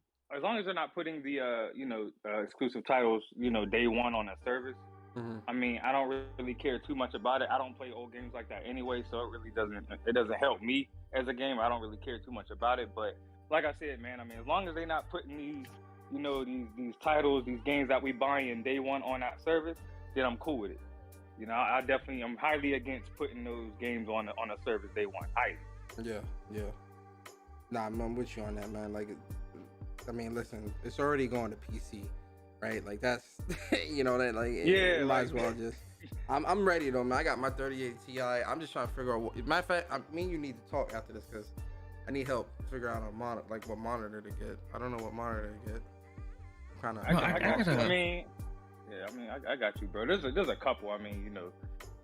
the exclusive titles, day one on a service. I mean, I don't really care too much about it. I don't play old games like that anyway, so it really doesn't help me as a gamer. I don't really care too much about it. But like I said, man, I mean, as long as they're not putting these titles, these games that we buy in day one on that service, then I'm cool with it. I'm highly against putting those games on a service day one. Highly. Yeah. Nah, I'm with you on that, man. Like, I mean, listen, it's already going to PC, right? Like, that's, you might as well just. I'm ready though, man. I got my 3080 Ti. I'm just trying to figure out what. Matter of fact, me and you need to talk after this because I need help figure out what monitor to get. I don't know what monitor to get. I got you, bro. There's a couple. I mean,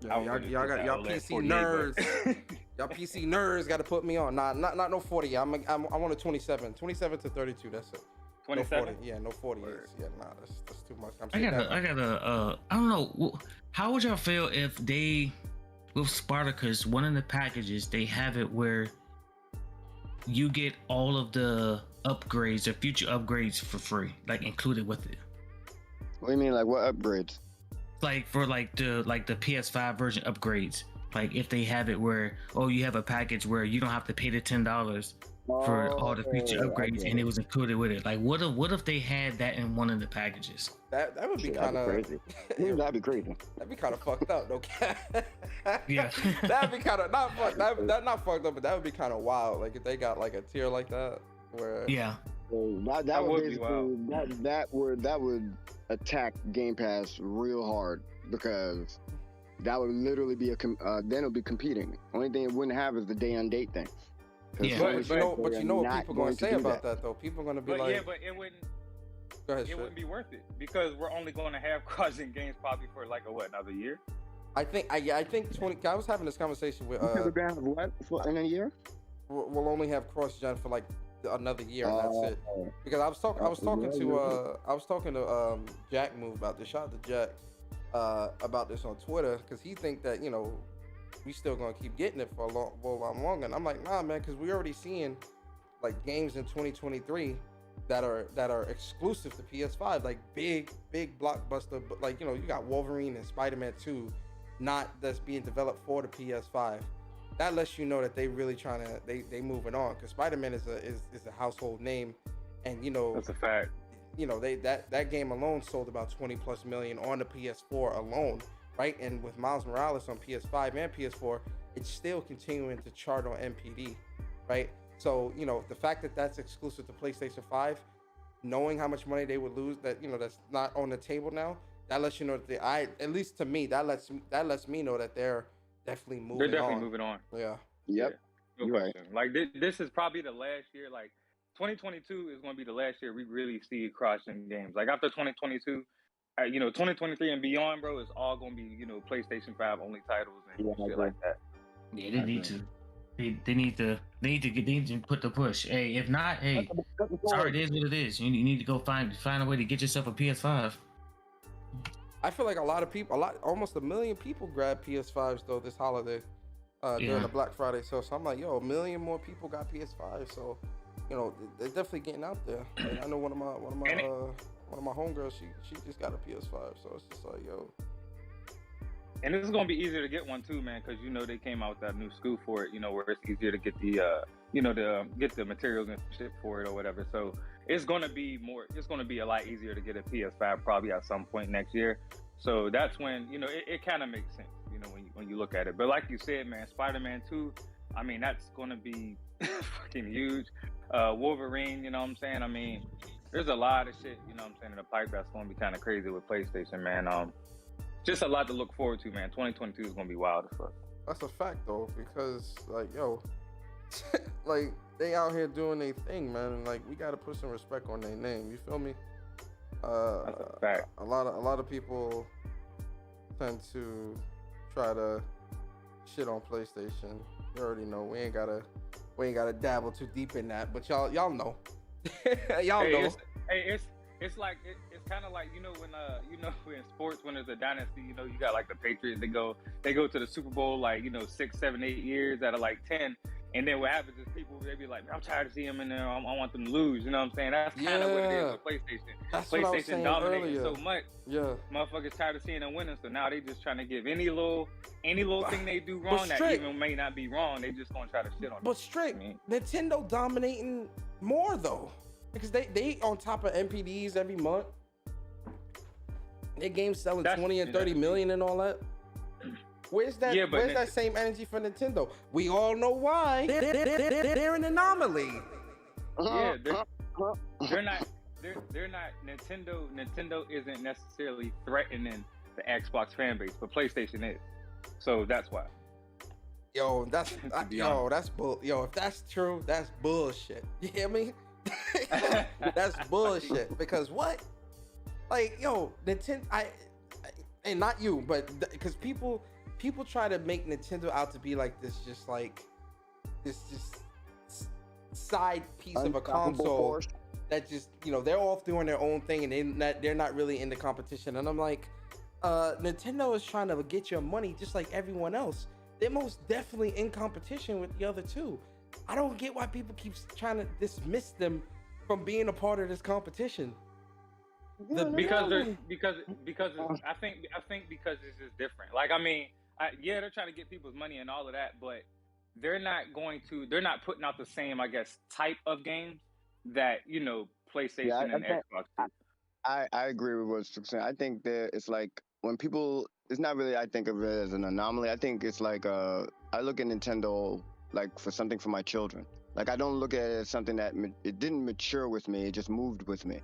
y'all got PC nerds. Y'all PC nerds got to put me on. Not no 40. I want a 27 to 32. That's it. 27. No 40. Yeah, no 40. That's too much. I don't know. How would y'all feel if with Spartacus, one of the packages, they have it where you get all of the upgrades or future upgrades for free, like included with it? What do you mean, like what upgrades? Like for the PS5 version upgrades. Like if they have it where, you have a package where you don't have to pay the $10 for all the feature upgrades, and it was included with it. Like what if they had that in one of the packages? That would be kind of crazy. That'd be crazy. That'd be kind of fucked up, though. Yeah. That'd be kind of not fucked up, but that would be kind of wild. Like if they got like a tier like that, where that would basically that would attack Game Pass real hard, because that would literally be then it'll be competing. Only thing it wouldn't have is the day and date thing. Yeah, but you know what people are going to say about that though. People are going to be like, yeah, but it wouldn't. Go ahead, it wouldn't be worth it because we're only going to have crossing games probably for like another year. I think 20. I was having this conversation with. What in a year? We'll only have cross gen for like another year, and that's it. Because I was talking to Jack Move about this. Shout out to Jack about this on Twitter, because he think that we still gonna keep getting it for a lot longer. And I'm like, nah, man, because we already seeing like games in 2023 that are exclusive to PS5, like big blockbuster. But like you got Wolverine and Spider-Man 2, that's being developed for the PS5. That lets you know that they really trying to they moving on, because Spider-Man is a household name, and that's a fact. That game alone sold about 20+ million on the PS4 alone, right? And with Miles Morales on PS5 and PS4, it's still continuing to chart on NPD, right? So the fact that that's exclusive to PlayStation 5, knowing how much money they would lose, that's not on the table now, that lets you know that at least to me, that lets me know that they're definitely moving on. They're definitely moving on. Yeah. Yep. Yeah, no question. Right. Like this is probably the last year. Like 2022 is going to be the last year we really see crossing games. Like after 2022, 2023 and beyond, bro, it's all going to be PlayStation 5 only titles and shit like that. Yeah, they need to. They need to put the push. Hey, if not, hey, sorry, it is what it is. You need to go find a way to get yourself a PS5. I feel like a lot of people, almost 1 million people grabbed PS5s though this holiday. during the Black Friday sale. So I'm like, yo, 1 million more people got PS5. So, you know, they're definitely getting out there. Like, I know one of my homegirls, she just got a PS5. So it's just like, yo. And it's gonna be easier to get one too, man, because you know they came out with that new SKU for it. You know, where it's easier to get the get the materials and shit for it or whatever. So it's gonna be a lot easier to get a PS5 probably at some point next year. So that's when, you know, it kind of makes sense, you know, when you look at it. But like you said, man, Spider-Man 2, I mean, that's gonna be fucking huge. Wolverine, you know what I'm saying? I mean, there's a lot of shit, you know what I'm saying, in the pipe that's gonna be kind of crazy with PlayStation, man. Just a lot to look forward to, man. 2022 is gonna be wild as fuck. That's a fact though, because like, yo, like they out here doing their thing, man, and like we gotta put some respect on their name. You feel me? That's a fact. A lot of people tend to try to shit on PlayStation. You already know we ain't gotta dabble too deep in that, but y'all know. Y'all know. It's like it's kind of like, you know, when in sports when there's a dynasty, you know, you got like the Patriots, they go to the Super Bowl like, you know, 6, 7, 8 years out of like 10, and then what happens is people, they be like, I'm tired of seeing them in there, I want them to lose, you know what I'm saying? That's kind of what it is with PlayStation. That's what I was PlayStation saying dominating earlier. so much. Yeah, Motherfuckers tired of seeing them winning, so now they just trying to give any little thing they do wrong that straight, even may not be wrong, they just gonna try to shit on but it. straight, I mean, Nintendo dominating more though, because they on top of NPDs every month. Their games selling 20 and 30 million and all that. Where's that? Yeah, but where's that same energy for Nintendo? We all know why. They're an anomaly. yeah, they're not. Nintendo isn't necessarily threatening the Xbox fan base, but PlayStation is. So that's why. Yo, that's if that's true, that's bullshit. You hear me? That's bullshit. Because what? Like, yo, Nintendo, and not you, but because people try to make Nintendo out to be like this, just like this side piece of a console that just, you know, they're all doing their own thing and they're not really in the competition. And I'm like, Nintendo is trying to get your money just like everyone else. They're most definitely in competition with the other two. I don't get why people keep trying to dismiss them from being a part of this competition. Because I think because it's just different. Like, I mean, they're trying to get people's money and all of that, but they're not putting out the same, I guess, type of games that, you know, PlayStation and Xbox do. I agree with what you're saying. I think that it's like when people, it's not really, I think of it as an anomaly. I think it's like, I look at Nintendo like for something for my children. Like, I don't look at it as something that it didn't mature with me. It just moved with me.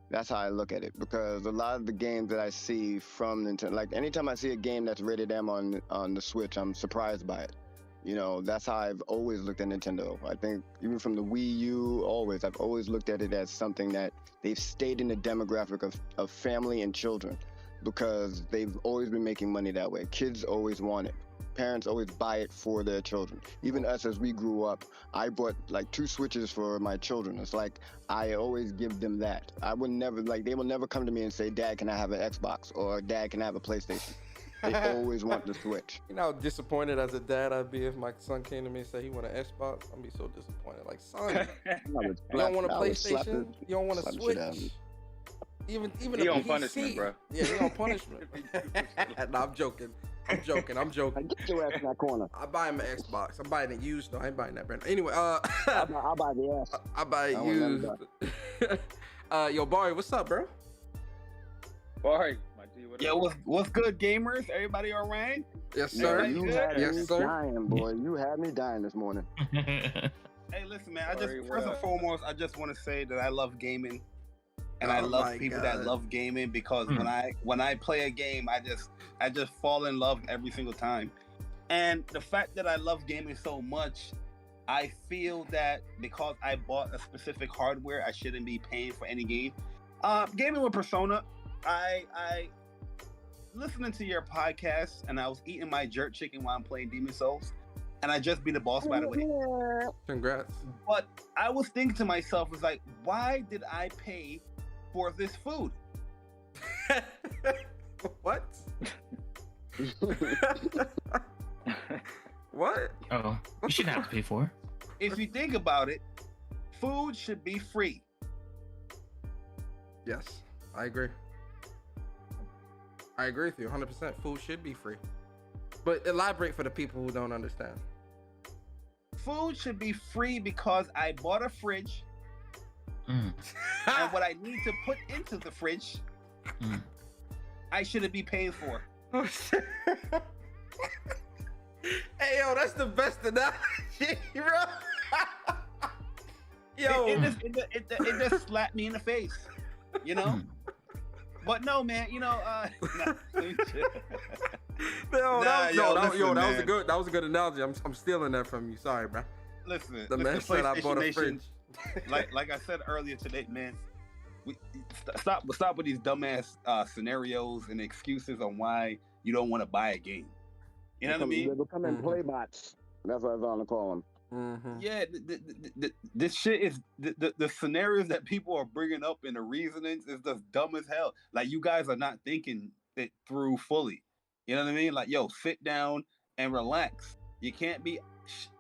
That's how I look at it, because a lot of the games that I see from Nintendo, like anytime I see a game that's rated M on the Switch, I'm surprised by it. You know, that's how I've always looked at Nintendo. I think even from the Wii U, I've always looked at it as something that they've stayed in the demographic of family and children, because they've always been making money that way. Kids always want it. Parents always buy it for their children. Even us, as we grew up, I bought like 2 Switches for my children. It's like I always give them that. I would never, like, they will never come to me and say, Dad, can I have an Xbox? Or Dad, can I have a PlayStation? They always want the Switch. You know how disappointed as a dad I'd be if my son came to me and said he want an Xbox? I'd be so disappointed. Like, son, you don't want a PlayStation? You don't want a Switch? Even he a on PC. Punishment, bro. Yeah, he on punishment. Nah, I'm joking. Get your ass in that corner. I buy him an Xbox. I'm buying it used though. I ain't buying that brand. Anyway, I'll buy the ass. I buy it used. Yo, Barry, what's up, bro? Barry, my G, what up? Yo, what's good, gamers? Everybody all right? Yes, sir. You had me dying, boy. You had me dying this morning. Hey, listen, man. First and foremost, I just want to say that I love gaming, and I love people that love gaming, because when I play a game, I just fall in love every single time. And the fact that I love gaming so much, I feel that because I bought a specific hardware, I shouldn't be paying for any game. Gaming with Persona, I listening to your podcast, and I was eating my jerk chicken while I'm playing Demon Souls, and I just beat the boss, by the way. Congrats. But I was thinking to myself, was like, why did I pay for this food? What? What? shouldn't have to pay for it. If you think about it, food should be free. Yes, I agree. I agree with you 100%. Food should be free. But elaborate for the people who don't understand. Food should be free because I bought a fridge. And what I need to put into the fridge, I shouldn't be paying for. Oh, shit. Hey, yo, that's the best analogy, bro. Yo. It just slapped me in the face, you know? But no, man, you know, that was a good analogy. I'm stealing that from you. Sorry, bro. Listen, the man said I bought a fridge. like I said earlier today, man, we stop with these dumbass scenarios and excuses on why you don't want to buy a game. You know what I mean? They're becoming playbots. That's what I was going to call them. Mm-hmm. Yeah, this shit is the scenarios that people are bringing up and the reasonings is just dumb as hell. Like, you guys are not thinking it through fully. You know what I mean? Like, yo, sit down and relax. You can't be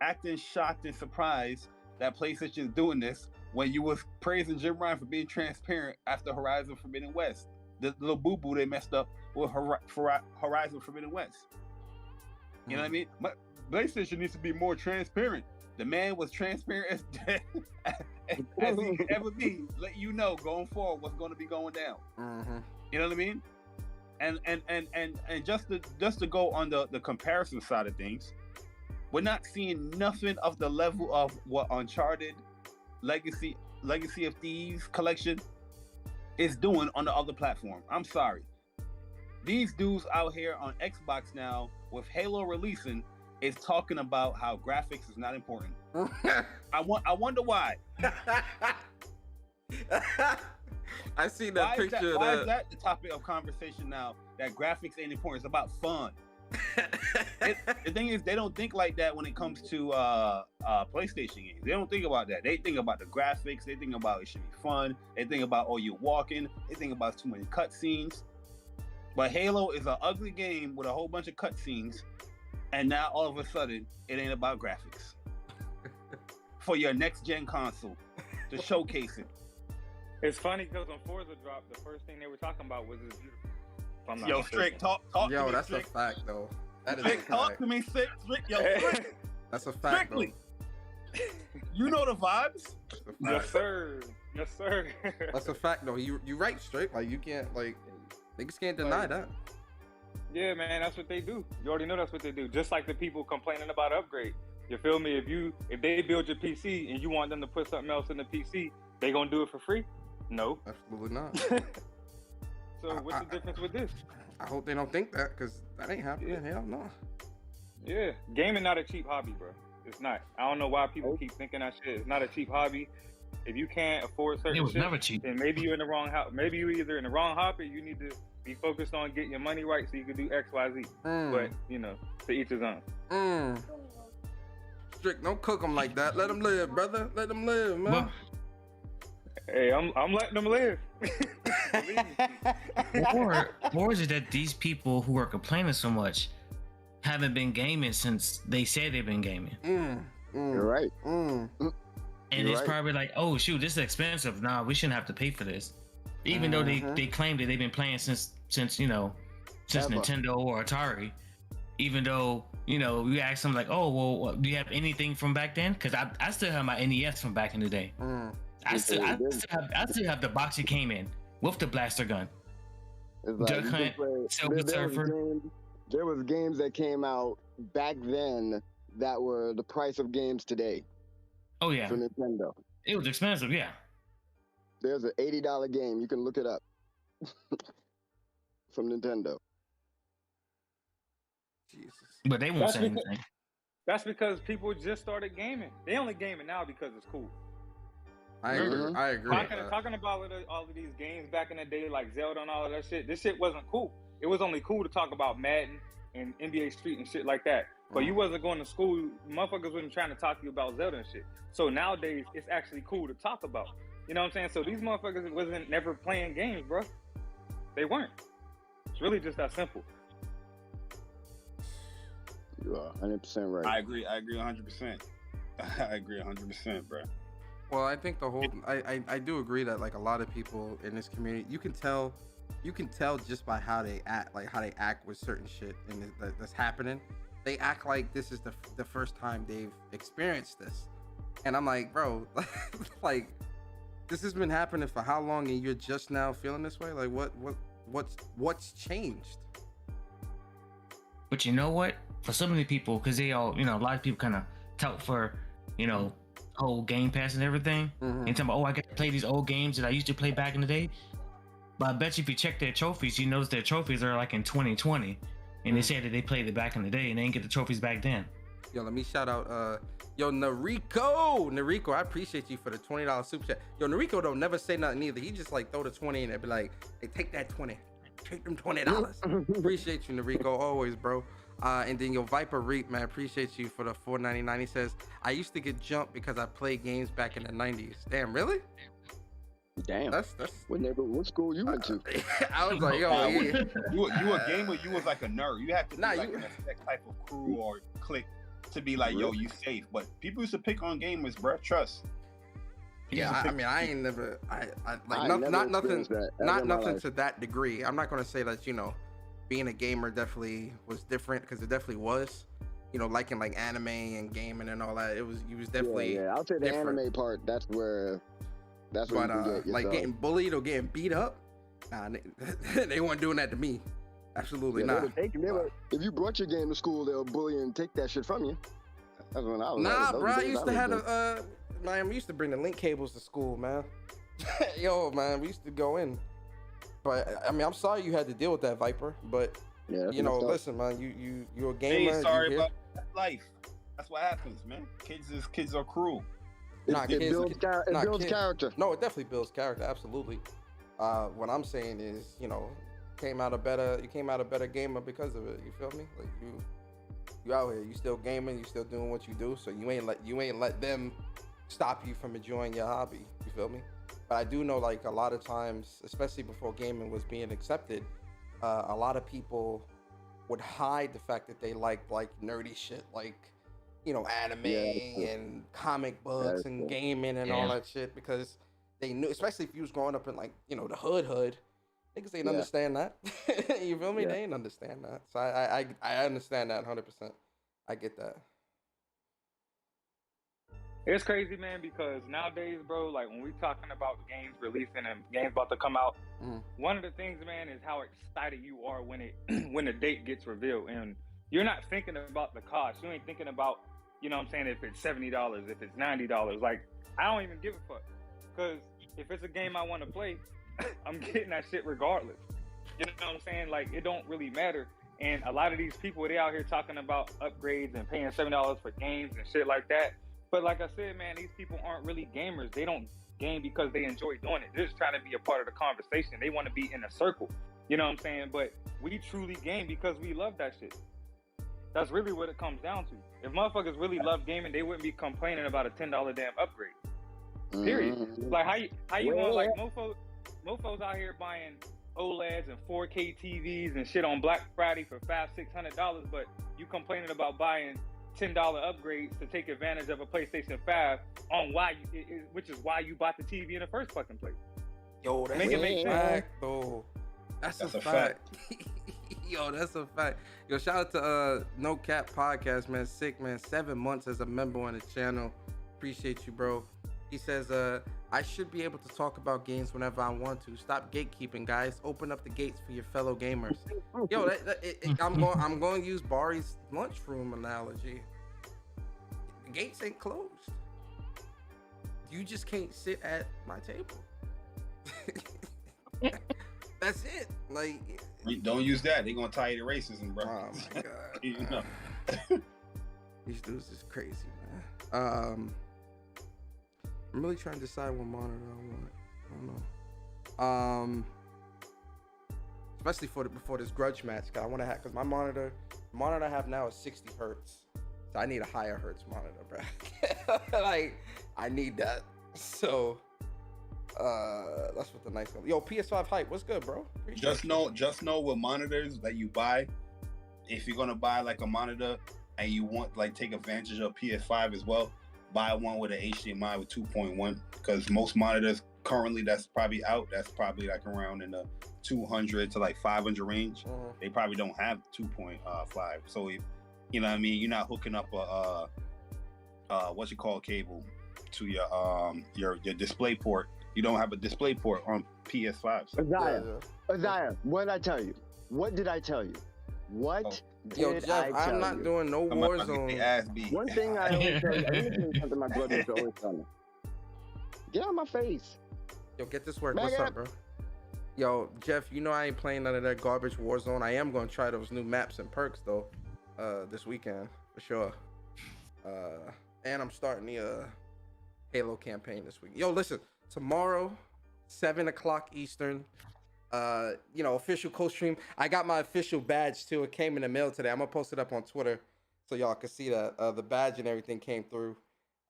acting shocked and surprised that PlayStation is doing this when you was praising Jim Ryan for being transparent after Horizon Forbidden West. The little boo-boo they messed up with Horizon Forbidden West. You know what I mean? PlayStation needs to be more transparent. The man was transparent as he could ever be, let you know going forward what's going to be going down. Mm-hmm. You know what I mean? And just to go on the comparison side of things, we're not seeing nothing of the level of what Uncharted Legacy of Thieves collection is doing on the other platform. I'm sorry. These dudes out here on Xbox now with Halo releasing is talking about how graphics is not important. I wonder why. I see that picture. Why is that the topic of conversation now? That graphics ain't important. It's about fun. The thing is, they don't think like that when it comes to PlayStation games. They don't think about that. They think about the graphics. They think about it should be fun. They think about, oh, you're walking. They think about too many cutscenes. But Halo is an ugly game with a whole bunch of cutscenes, and now all of a sudden, it ain't about graphics for your next gen console to showcase it. It's funny because when Forza dropped, the first thing they were talking about was this beautiful. Yo, Strick, talk yo, to me. That's Strick. a fact, though. That is Strick, talk to me, Strick. Yo, Strick. That's a fact, Strictly. You know the vibes. Yes, sir. Yes, sir. That's a fact, though. You right, Straight. Like, you can't, like, niggas can't deny that. Yeah, man, that's what they do. You already know that's what they do. Just like the people complaining about upgrade. You feel me? If they build your PC and you want them to put something else in the PC, they gonna do it for free? No. Absolutely not. So what's the difference with this? I hope they don't think that, because that ain't happening. Yeah. Hell no. Yeah, gaming not a cheap hobby, bro. It's not. I don't know why people keep thinking that shit. It's not a cheap hobby. If you can't afford certain It was shit, never cheap. then maybe you're in the wrong house. Maybe you're either in the wrong hobby. You need to be focused on getting your money right so you can do X, Y, Z. But you know, to each his own. Strict, don't cook them like that. Let them live, brother. Let them live, man. Well, hey, I'm letting them live. or is it that these people who are complaining so much haven't been gaming since they said they've been gaming? You're right. And You're it's right. probably like, oh shoot, this is expensive. Nah, we shouldn't have to pay for this. Even though they claim that they've been playing since Ever. Nintendo or Atari. Even though, you ask them like, oh, well, do you have anything from back then? Because I still have my NES from back in the day. I still have the box it came in with the blaster gun. It's like Duck you Hunt, can play- Silver Surfer. There was games that came out back then that were the price of games today Oh yeah, for Nintendo. it was expensive. Yeah, There's an $80 game. You can look it up from Nintendo. Jesus. but they won't That's say because- anything. That's because people just started gaming. They only gaming now because it's cool. I agree. I agree. Talking about all of these games back in the day, like Zelda and all of that shit. This shit wasn't cool. It was only cool to talk about Madden and NBA Street and shit like that. But you wasn't going to school. Motherfuckers wasn't trying to talk to you about Zelda and shit. So nowadays, it's actually cool to talk about. You know what I'm saying? So these motherfuckers wasn't never playing games, bro. They weren't. It's really just that simple. You're You are 100% right. I agree 100%. I agree 100%, bro. Well, I think the whole I do agree that like a lot of people in this community, you can tell just by how they act with certain shit and that's happening. They act like this is the first time they've experienced this, and I'm like, bro, like this has been happening for how long, and you're just now feeling this way? Like what's changed? But you know what? For so many people, because they all, a lot of people kind of tout for, whole Game Pass and everything. And talking about, I get to play these old games that I used to play back in the day. But I bet you if you check their trophies, you notice their trophies are like in 2020. And they said that they played it back in the day and they didn't get the trophies back then. Yo, let me shout out, Nariko, I appreciate you for the $20 super chat. Yo, Nariko don't never say nothing either. He just like throw the 20 in and be like, hey, take that 20. Take them $20. Appreciate you, Nariko, always, bro. And then your Viper Reap, man, appreciate you for the $4.99. He says, I used to get jumped because I played games back in the 90s. Damn, really? Damn. That's what school you went to? I was like, yo, yeah. You a gamer, you was like a nerd. You had to be like in that type of crew or clique to be like, yo, you safe. But people used to pick on gamers, bro. Trust. Yeah, I ain't never, not nothing to that degree. I'm not gonna say that, being a gamer definitely was different, because it definitely was, liking like anime and gaming and all that. You was definitely I'll say the different. anime part. That's where you can get like getting bullied or getting beat up. Nah, they weren't doing that to me. Absolutely not. If you brought your game to school, they'll bully and take that shit from you. That's when I was. Nah, bro. I used to have man, we used to bring the link cables to school, man. Yo, man, we used to go in. But I mean, I'm sorry you had to deal with that, Viper. But listen, man, you're a gamer. Hey, sorry about life. That's what happens, man. Kids are cruel. It builds character. No, it definitely builds character. Absolutely. What I'm saying is, you came out a better gamer because of it. You feel me? Like you out here, you still gaming, you still doing what you do. So you ain't let them stop you from enjoying your hobby. You feel me? But I do know, like, a lot of times, especially before gaming was being accepted, a lot of people would hide the fact that they liked like nerdy shit, like, anime and comic books and gaming and all that shit, because they knew, especially if you was growing up in like, the hood, niggas ain't understand that. You feel me? They ain't understand that. So I understand that 100%. I get that. It's crazy, man, because nowadays, bro, like when we talking about games releasing and games about to come out, one of the things, man, is how excited you are when when the date gets revealed, and you're not thinking about the cost. You ain't thinking about, if it's $70, if it's $90. Like, I don't even give a fuck, because if it's a game I want to play, I'm getting that shit regardless. You know what I'm saying? Like, it don't really matter. And a lot of these people, they out here talking about upgrades and paying $7 for games and shit like that. But like I said, man, these people aren't really gamers. They don't game because they enjoy doing it. They're just trying to be a part of the conversation. They want to be in a circle. You know what I'm saying? But we truly game because we love that shit. That's really what it comes down to. If motherfuckers really love gaming, they wouldn't be complaining about a $10 damn upgrade. Period. Like how you want, like, mofos out here buying OLEDs and 4K TVs and shit on Black Friday for $500-$600, but you complaining about buying $10 upgrades to take advantage of a PlayStation 5 which is why you bought the TV in the first fucking place. Yo, that's a fact, though. That's a fact. Yo, that's a fact. Yo, shout out to No Cap Podcast, man. Sick, man. 7 months as a member on the channel. Appreciate you, bro. He says, I should be able to talk about games whenever I want to. Stop gatekeeping, guys. Open up the gates for your fellow gamers. Yo, I'm going to use Bari's lunchroom analogy. The gates ain't closed. You just can't sit at my table. That's it. Like, don't use that. They're gonna tie you to racism, bro. Oh my god. These dudes is crazy, man. I'm really trying to decide what monitor I want. Especially before this grudge match, because my monitor I have now is 60 hertz. So I need a higher hertz monitor, bro. Like, I need that. So that's what the nice one. Yo, PS5 hype, what's good, bro? Just know with monitors that you buy, if you're gonna buy like a monitor and you want like take advantage of PS5 as well, buy one with an HDMI with 2.1, because most monitors currently that's probably out, that's probably like around in the 200 to like 500 range. They probably don't have 2.5. So if, you know what I mean, you're not hooking up a what you call cable to your display port. You don't have a display port on PS5. Isaiah, what did I tell you? What did I tell you? What did I tell you? I'm not doing no Warzone. One thing I always tell you, anything something my brother used to always tell me. Get out of my face. Yo, get this work. What's up, bro? Yo, Jeff, you know I ain't playing none of that garbage Warzone. I am going to try those new maps and perks, though, this weekend, for sure. And I'm starting the Halo campaign this week. Yo, listen, tomorrow, 7 o'clock Eastern, official co-stream. I got my official badge, too. It came in the mail today. I'm going to post it up on Twitter so y'all can see that. The badge and everything came through.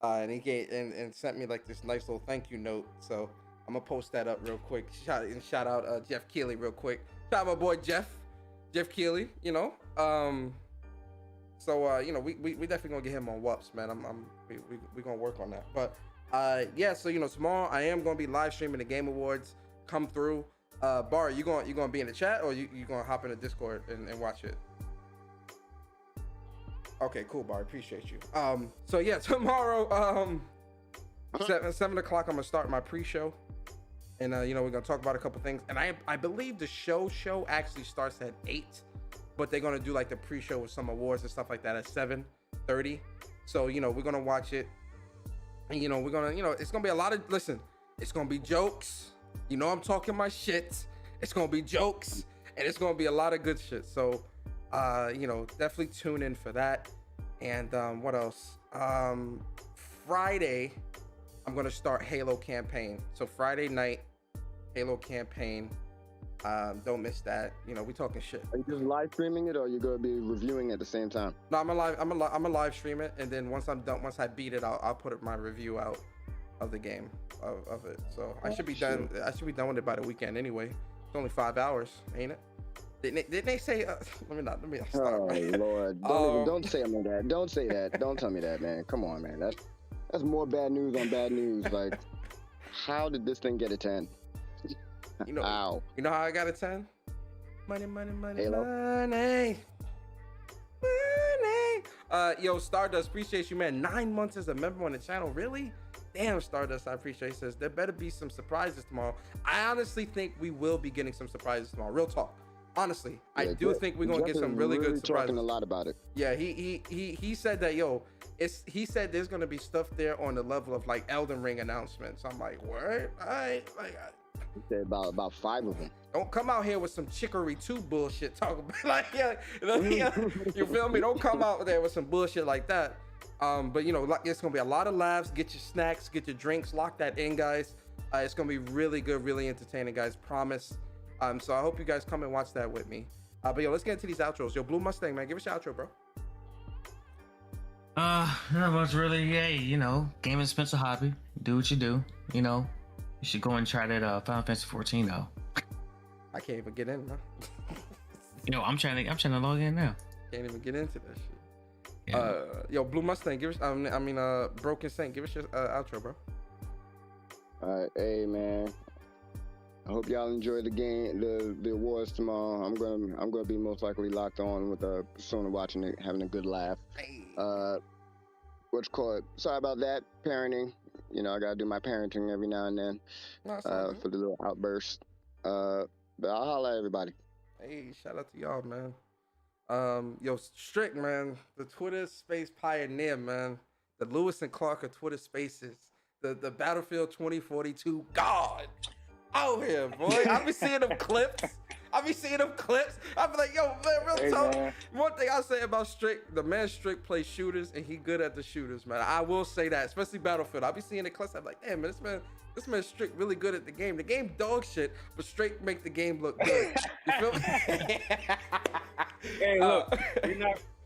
And he gave and sent me like this nice little thank you note. So I'm gonna post that up real quick. Shout out Jeff Keeley real quick. Shout out my boy Jeff Keeley. We definitely gonna get him on WUPS, man. We gonna work on that. But so tomorrow I am gonna be live streaming the Game Awards. Come through. Bar, you gonna be in the chat, or you gonna hop in the Discord and watch it? Okay, cool, Bar. Appreciate you. Tomorrow, 7 o'clock, I'm gonna start my pre-show, and we're gonna talk about a couple things. And I believe the show actually starts at 8, but they're gonna do like the pre-show with some awards and stuff like that at 7:30. So we're gonna watch it, and we're gonna it's gonna be a lot of it's gonna be jokes. I'm talking my shit. It's gonna be jokes, and it's gonna be a lot of good shit. So. Definitely tune in for that. And what else? Friday, I'm gonna start Halo campaign. So Friday night, Halo campaign. Don't miss that. We talking shit. Are you just live streaming it, or you gonna be reviewing at the same time? No, I'm a live stream it, and then once I'm done, once I beat it, I'll put my review out of the game of it. So I should be done. I should be done with it by the weekend anyway. It's only 5 hours, ain't it? Didn't they say? Let me start. Oh Lord! Don't say me that. Don't say that. Don't tell me that, man. Come on, man. That's more bad news on bad news. Like, how did this thing get a 10? Ow. You know how I got a 10? Money. Halo. Money. Yo, Stardust, appreciate you, man. 9 months as a member on the channel, really? Damn, Stardust, I appreciate it. Says there better be some surprises tomorrow. I honestly think we will be getting some surprises tomorrow. Real talk. Honestly, I do think we're gonna get some really good surprises. Talking a lot about it. Yeah, he said that he said there's gonna be stuff there on the level of like Elden Ring announcements. I'm like, what? All right, He said about 5 of them. Don't come out here with some Chicory 2 bullshit. Talk about you feel me? Don't come out there with some bullshit like that. But it's gonna be a lot of laughs. Get your snacks, get your drinks, lock that in, guys. It's gonna be really good, really entertaining, guys. Promise. So I hope you guys come and watch that with me. But let's get into these outros. Yo, Blue Mustang, man, give us your outro, bro. Not much really. Hey, gaming expensive hobby. Do what you do. You should go and try that Final Fantasy 14 though. I can't even get in, man. I'm trying to log in now. Can't even get into that shit. Yo, Blue Mustang, give us. Broken Saint, give us your outro, bro. All right, hey man. I hope y'all enjoy the game, the awards tomorrow. I'm gonna be most likely locked on with Persona, watching it, having a good laugh. Hey. Sorry about that. Parenting. I gotta do my parenting every now and then for the little outburst. But I'll holler at everybody. Hey, shout out to y'all, man. Yo, Strick, man, the Twitter space pioneer, man. The Lewis and Clark of Twitter Spaces. The Battlefield 2042 God. Out here, boy. I be seeing them clips. I be like, yo, man, real talk. Man. One thing I say about Strick, the man Strick plays shooters, and he good at the shooters, man. I will say that, especially Battlefield. I be seeing the clips. I'm like, damn, man, this man Strick really good at the game. The game dog shit, but Strick make the game look good. You feel me? Hey, look,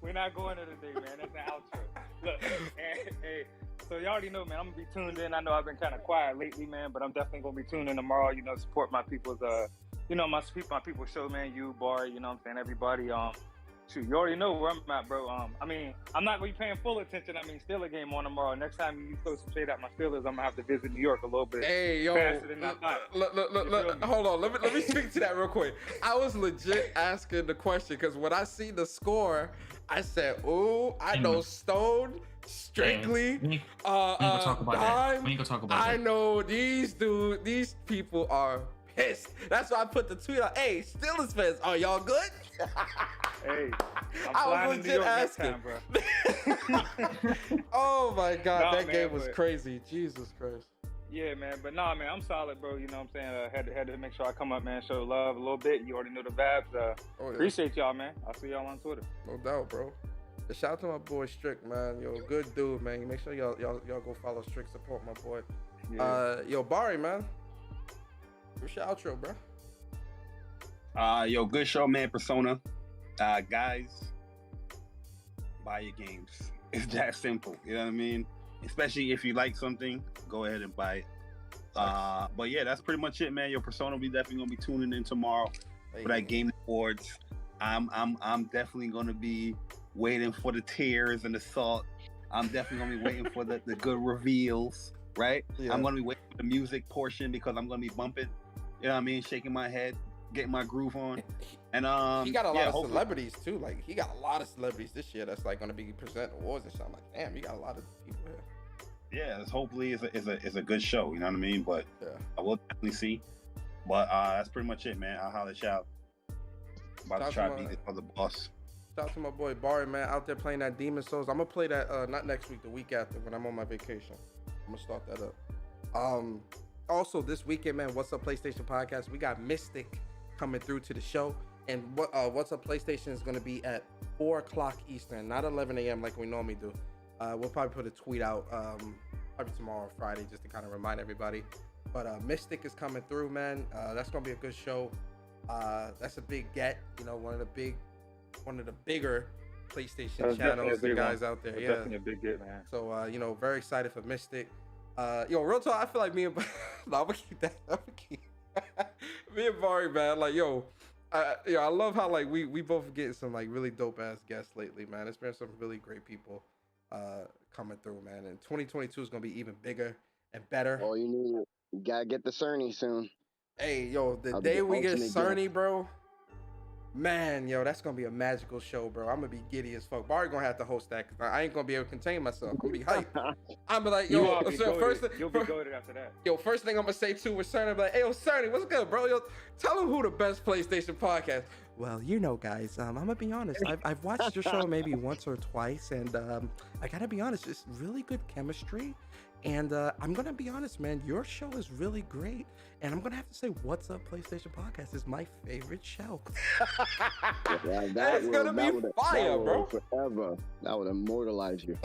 we're not going to today, man. That's the outro. Look, hey. So you already know, man, I'm gonna be tuned in. I know I've been kind of quiet lately, man, but I'm definitely gonna be tuned in tomorrow. Support my people's, my people's show, man. You, Bar, I'm saying, everybody. Shoot, you already know where I'm at, bro. I mean, I'm not gonna be paying full attention. I mean, Steeler game on tomorrow. Next time you throw some shade at my Steelers, I'm gonna have to visit New York a little bit faster than I thought. Look, hold on. Let me speak to that real quick. I was legit asking the question because when I see the score, I said, "Ooh, I know Stone, Strictly, we ain't gonna talk about that. We ain't gonna talk about that. I know these people are pissed." That's why I put the tweet out. Hey, Steelers fans, are y'all good? Hey, I was legit asking. Time, bro. Oh my God, that game was but, crazy. Jesus Christ. Yeah, man. But nah, man, I'm solid, bro. You know what I'm saying? Had to make sure I come up, man, show love a little bit. You already know the vibes. Appreciate y'all, man. I'll see y'all on Twitter. No doubt, bro. Shout out to my boy Strick, man. Yo, good dude, man. Make sure y'all go follow Strick, support my boy. Yeah. Yo, Barry, man. What's your outro, bro? Yo, good show, man. Persona. Guys, buy your games. It's that simple. You know what I mean? Especially if you like something, go ahead and buy it. But yeah, that's pretty much it, man. Your Persona, we definitely gonna be tuning in tomorrow for that Game Awards. I'm definitely gonna be waiting for the tears and the salt. I'm definitely gonna be waiting for the good reveals, right? Yeah. I'm gonna be waiting for the music portion because I'm gonna be bumping, you know what I mean, shaking my head, getting my groove on. And he got a lot of celebrities too. Like he got a lot of celebrities this year that's like gonna be presenting awards and stuff. I'm like, damn, you got a lot of people here. Yeah, hopefully it's a good show, you know what I mean? But yeah, I will definitely see. But that's pretty much it, man. I'll holler at y'all. About to try to beat this other boss. Shout out to my boy Barry, man, out there playing that Demon Souls. I'm gonna play that not next week, the week after when I'm on my vacation. I'm gonna start that up. Also this weekend, man, What's Up PlayStation podcast. We got Mystic coming through to the show, and What's Up PlayStation is gonna be at 4:00 Eastern, not 11 a.m. like we normally do. We'll probably put a tweet out probably tomorrow or Friday just to kind of remind everybody. But Mystic is coming through, man. That's gonna be a good show. That's a big get, you know, one of the bigger PlayStation channels, the guys out there. Yeah, definitely a big get, man. So you know, very excited for Mystic. Yo, real talk, I feel like me and no, I'm gonna keep that. Me and Barry, man, like I love how like we both getting some like really dope ass guests lately, man. It's been some really great people coming through, man. And 2022 is gonna be even bigger and better. Oh, you gotta get the Cerny soon. Hey, yo, the day we get Cerny, bro, man, yo, that's gonna be a magical show, bro. I'm gonna be giddy as fuck. Barry gonna have to host that because I ain't gonna be able to contain myself. I'm gonna be hyped. I'm gonna be like, yo, you'll be goated after that. Yo, first thing I'm gonna say too with Cerny, I'm like, hey, yo, Cerny, what's good, bro? Yo, tell him who the best PlayStation podcast. Well, you know, guys, I'm gonna be honest. I've watched your show maybe once or twice, and I gotta be honest, it's really good chemistry. And I'm gonna be honest, man, your show is really great. And I'm gonna have to say, What's Up PlayStation Podcast is my favorite show. That's gonna be fire, bro. Forever. That would immortalize you.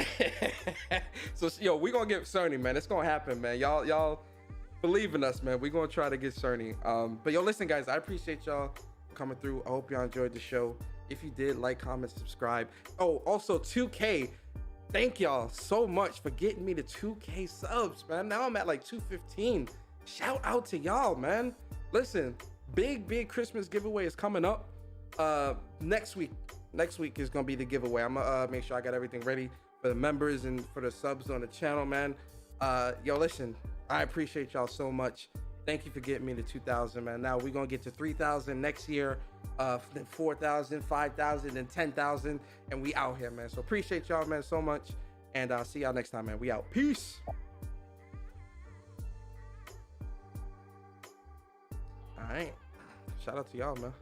So, yo, we gonna get Cerny, man. It's gonna happen, man. Y'all believe in us, man. We gonna try to get Cerny. But yo, listen, guys, I appreciate y'all coming through. I hope y'all enjoyed the show. If you did, like, comment, subscribe. Oh, also 2K. Thank y'all so much for getting me to 2K subs, man. Now I'm at like 215. Shout out to y'all, man. Listen, big Christmas giveaway is coming up next week. Next week is gonna be the giveaway. I'm gonna make sure I got everything ready for the members and for the subs on the channel, man. Yo, listen, I appreciate y'all so much. Thank you for getting me to 2,000, man. Now we're gonna get to 3,000 next year, then 4,000, 5,000, and 10,000, and we out here, man. So appreciate y'all, man, so much, and I'll see y'all next time, man. We out. Peace. All right. Shout out to y'all, man.